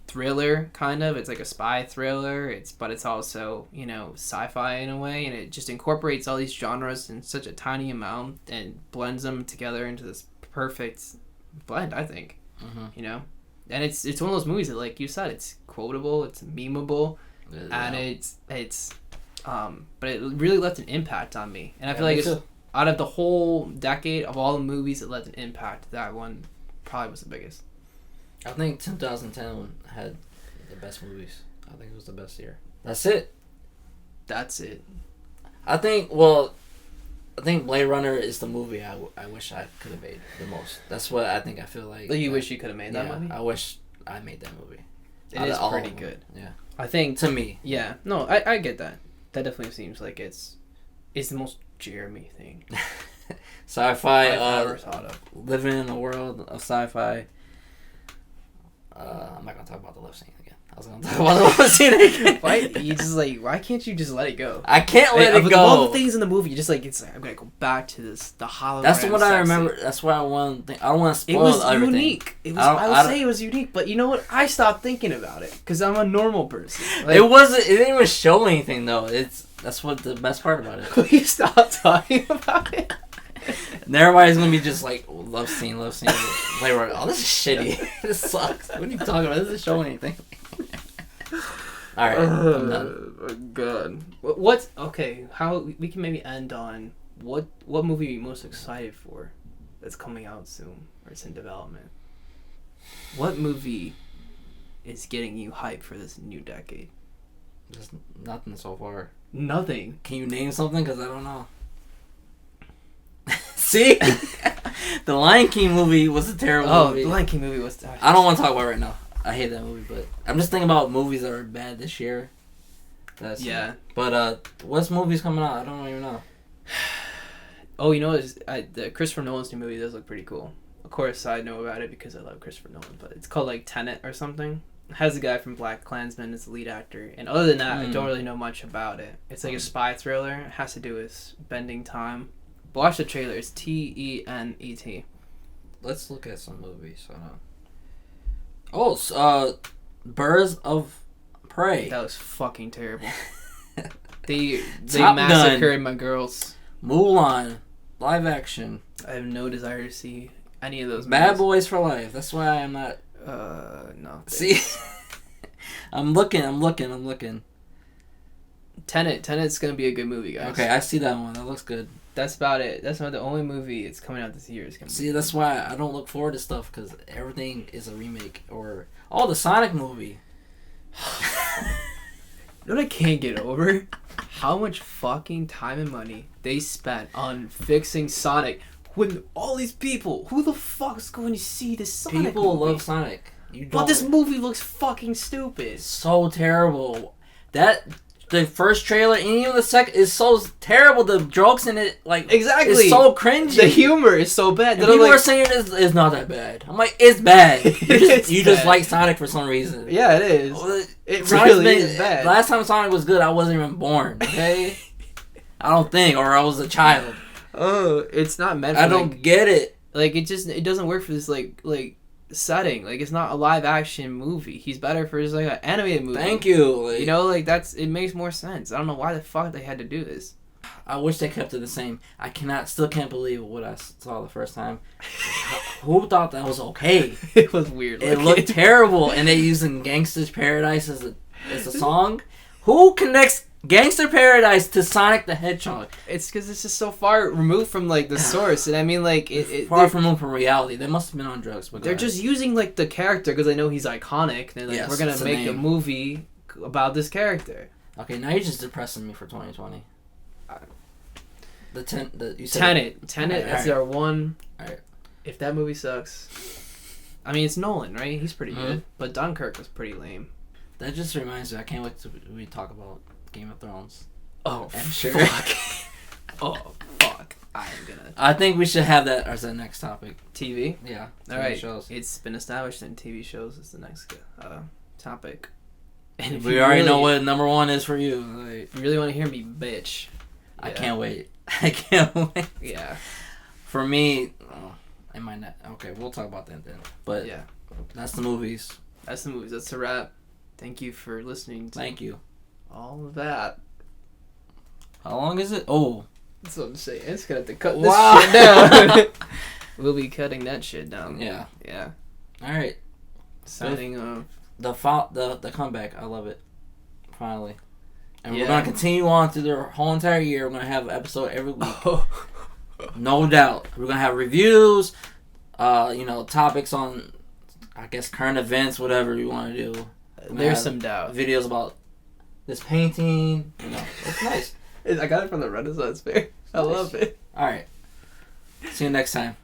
thriller kind of. It's like a spy thriller. But it's also sci-fi in a way, and it just incorporates all these genres in such a tiny amount and blends them together into this perfect blend. I think, and it's one of those movies that, like you said, it's quotable, it's memeable, and it's but it really left an impact on me, and I feel like it's out of the whole decade of all the movies that left an impact, that one probably was the biggest. I think 2010 had the best movies. I think it was the best year. That's it. I think Blade Runner is the movie I wish I could have made the most. That's what I think. I feel like. You wish you could have made that movie? I wish I made that movie. It is pretty good. Yeah. I think. To me. Yeah. No, I get that. That definitely seems like it's the most Jeremy thing. Sci-fi. I've ever thought of. Living in a world of sci-fi. I'm not gonna talk about the love scene again. I was gonna talk about the love scene again. Why can't you just let it go? I can't let it go. All the things in the movie, you're just like, I'm gonna go back to the hologram. That's what I remember. That's what I want. I don't want to spoil everything. It was unique. I would say it was unique, but you know what? I stopped thinking about it because I'm a normal person. Like, It didn't even show anything though. That's what the best part about it. Please stop talking about it. And everybody's gonna be just like, love scene. Like, oh, this is shitty. This sucks. What are you talking about? This isn't showing anything. All right, I'm done. God. What's okay? How we can maybe end on what movie are you most excited for that's coming out soon or it's in development? What movie is getting you hyped for this new decade? Just nothing so far. Nothing. Can you name something? Because I don't know. See? The Lion King movie was a terrible movie. The Lion King movie was... I don't want to talk about it right now. I hate that movie, but I'm just thinking about movies that are bad this year. But what's movies coming out? I don't even know. Oh, the Christopher Nolan's new movie does look pretty cool. Of course, I know about it because I love Christopher Nolan, but it's called like Tenet or something. It has a guy from BLACKSWAN as the lead actor, and other than that, I don't really know much about it. It's like a spy thriller. It has to do with bending time. But watch the trailer. It's Tenet. Let's look at some movies. Birds of Prey. That was fucking terrible. They massacred my girls. Mulan, live action. I have no desire to see any of those. Bad Boys for Life. That's why I'm not. No. See, I'm looking. Tenet's gonna be a good movie, guys. Okay, I see that one. That looks good. That's about it. That's not the only movie it's coming out this year. See, that's why I don't look forward to stuff, because everything is a remake or the Sonic movie. You know what I can't get over? How much fucking time and money they spent on fixing Sonic when all these people, who the fuck is going to see this Sonic People movie? love Sonic. But this movie looks fucking stupid. So terrible. The first trailer and even the second is so terrible. The jokes in it, exactly, it's so cringy. The humor is so bad. And people are saying it's not that bad. I'm like, it's bad. You just like Sonic for some reason. Yeah, it is. It really is bad. Last time Sonic was good, I wasn't even born. Okay, I don't think, or I was a child. Oh, it's not meant for, I don't get it. It doesn't work for this setting. It's not a live action movie. He's better for just an animated movie. Thank you. It makes more sense. I don't know why the fuck they had to do this. I wish they kept it the same. I still can't believe what I saw the first time. Who thought that was okay? It was weird. It looked terrible, and they using Gangsta's Paradise as a song. Who connects Gangster Paradise to Sonic the Hedgehog? It's because it's just so far removed from the source, and I mean far removed from reality. They must have been on drugs. But they're just using the character because they know he's iconic. They're like, we're gonna make a movie about this character. Okay, now you're just depressing me for 2020. Tenet. That's our one. All right. If that movie sucks, I mean it's Nolan, right? He's pretty good, but Dunkirk was pretty lame. That just reminds me. I can't wait till we talk about Game of Thrones. Oh, I'm sure. Fuck. Oh, fuck. I think we should have that as the next topic. TV? Yeah. All right. Shows. It's been established that TV shows is the next topic. And we already know what number one is for you. If you really want to hear me bitch. I can't wait. I can't wait. Yeah. For me, okay, we'll talk about that then. But yeah, that's the movies. That's the wrap. Thank you for listening to Thank you. All of that. How long is it? Oh. That's what I'm saying. It's gonna have to cut this shit down. We'll be cutting that shit down. Yeah. Yeah. Alright. Signing off. The comeback. I love it. Finally. And we're going to continue on through the whole entire year. We're going to have an episode every week. No doubt. We're going to have reviews, topics on, I guess, current events, whatever you want to do. There's some doubt. Videos about this painting. It's nice. I got it from the Renaissance Fair. I love it. All right. See you next time.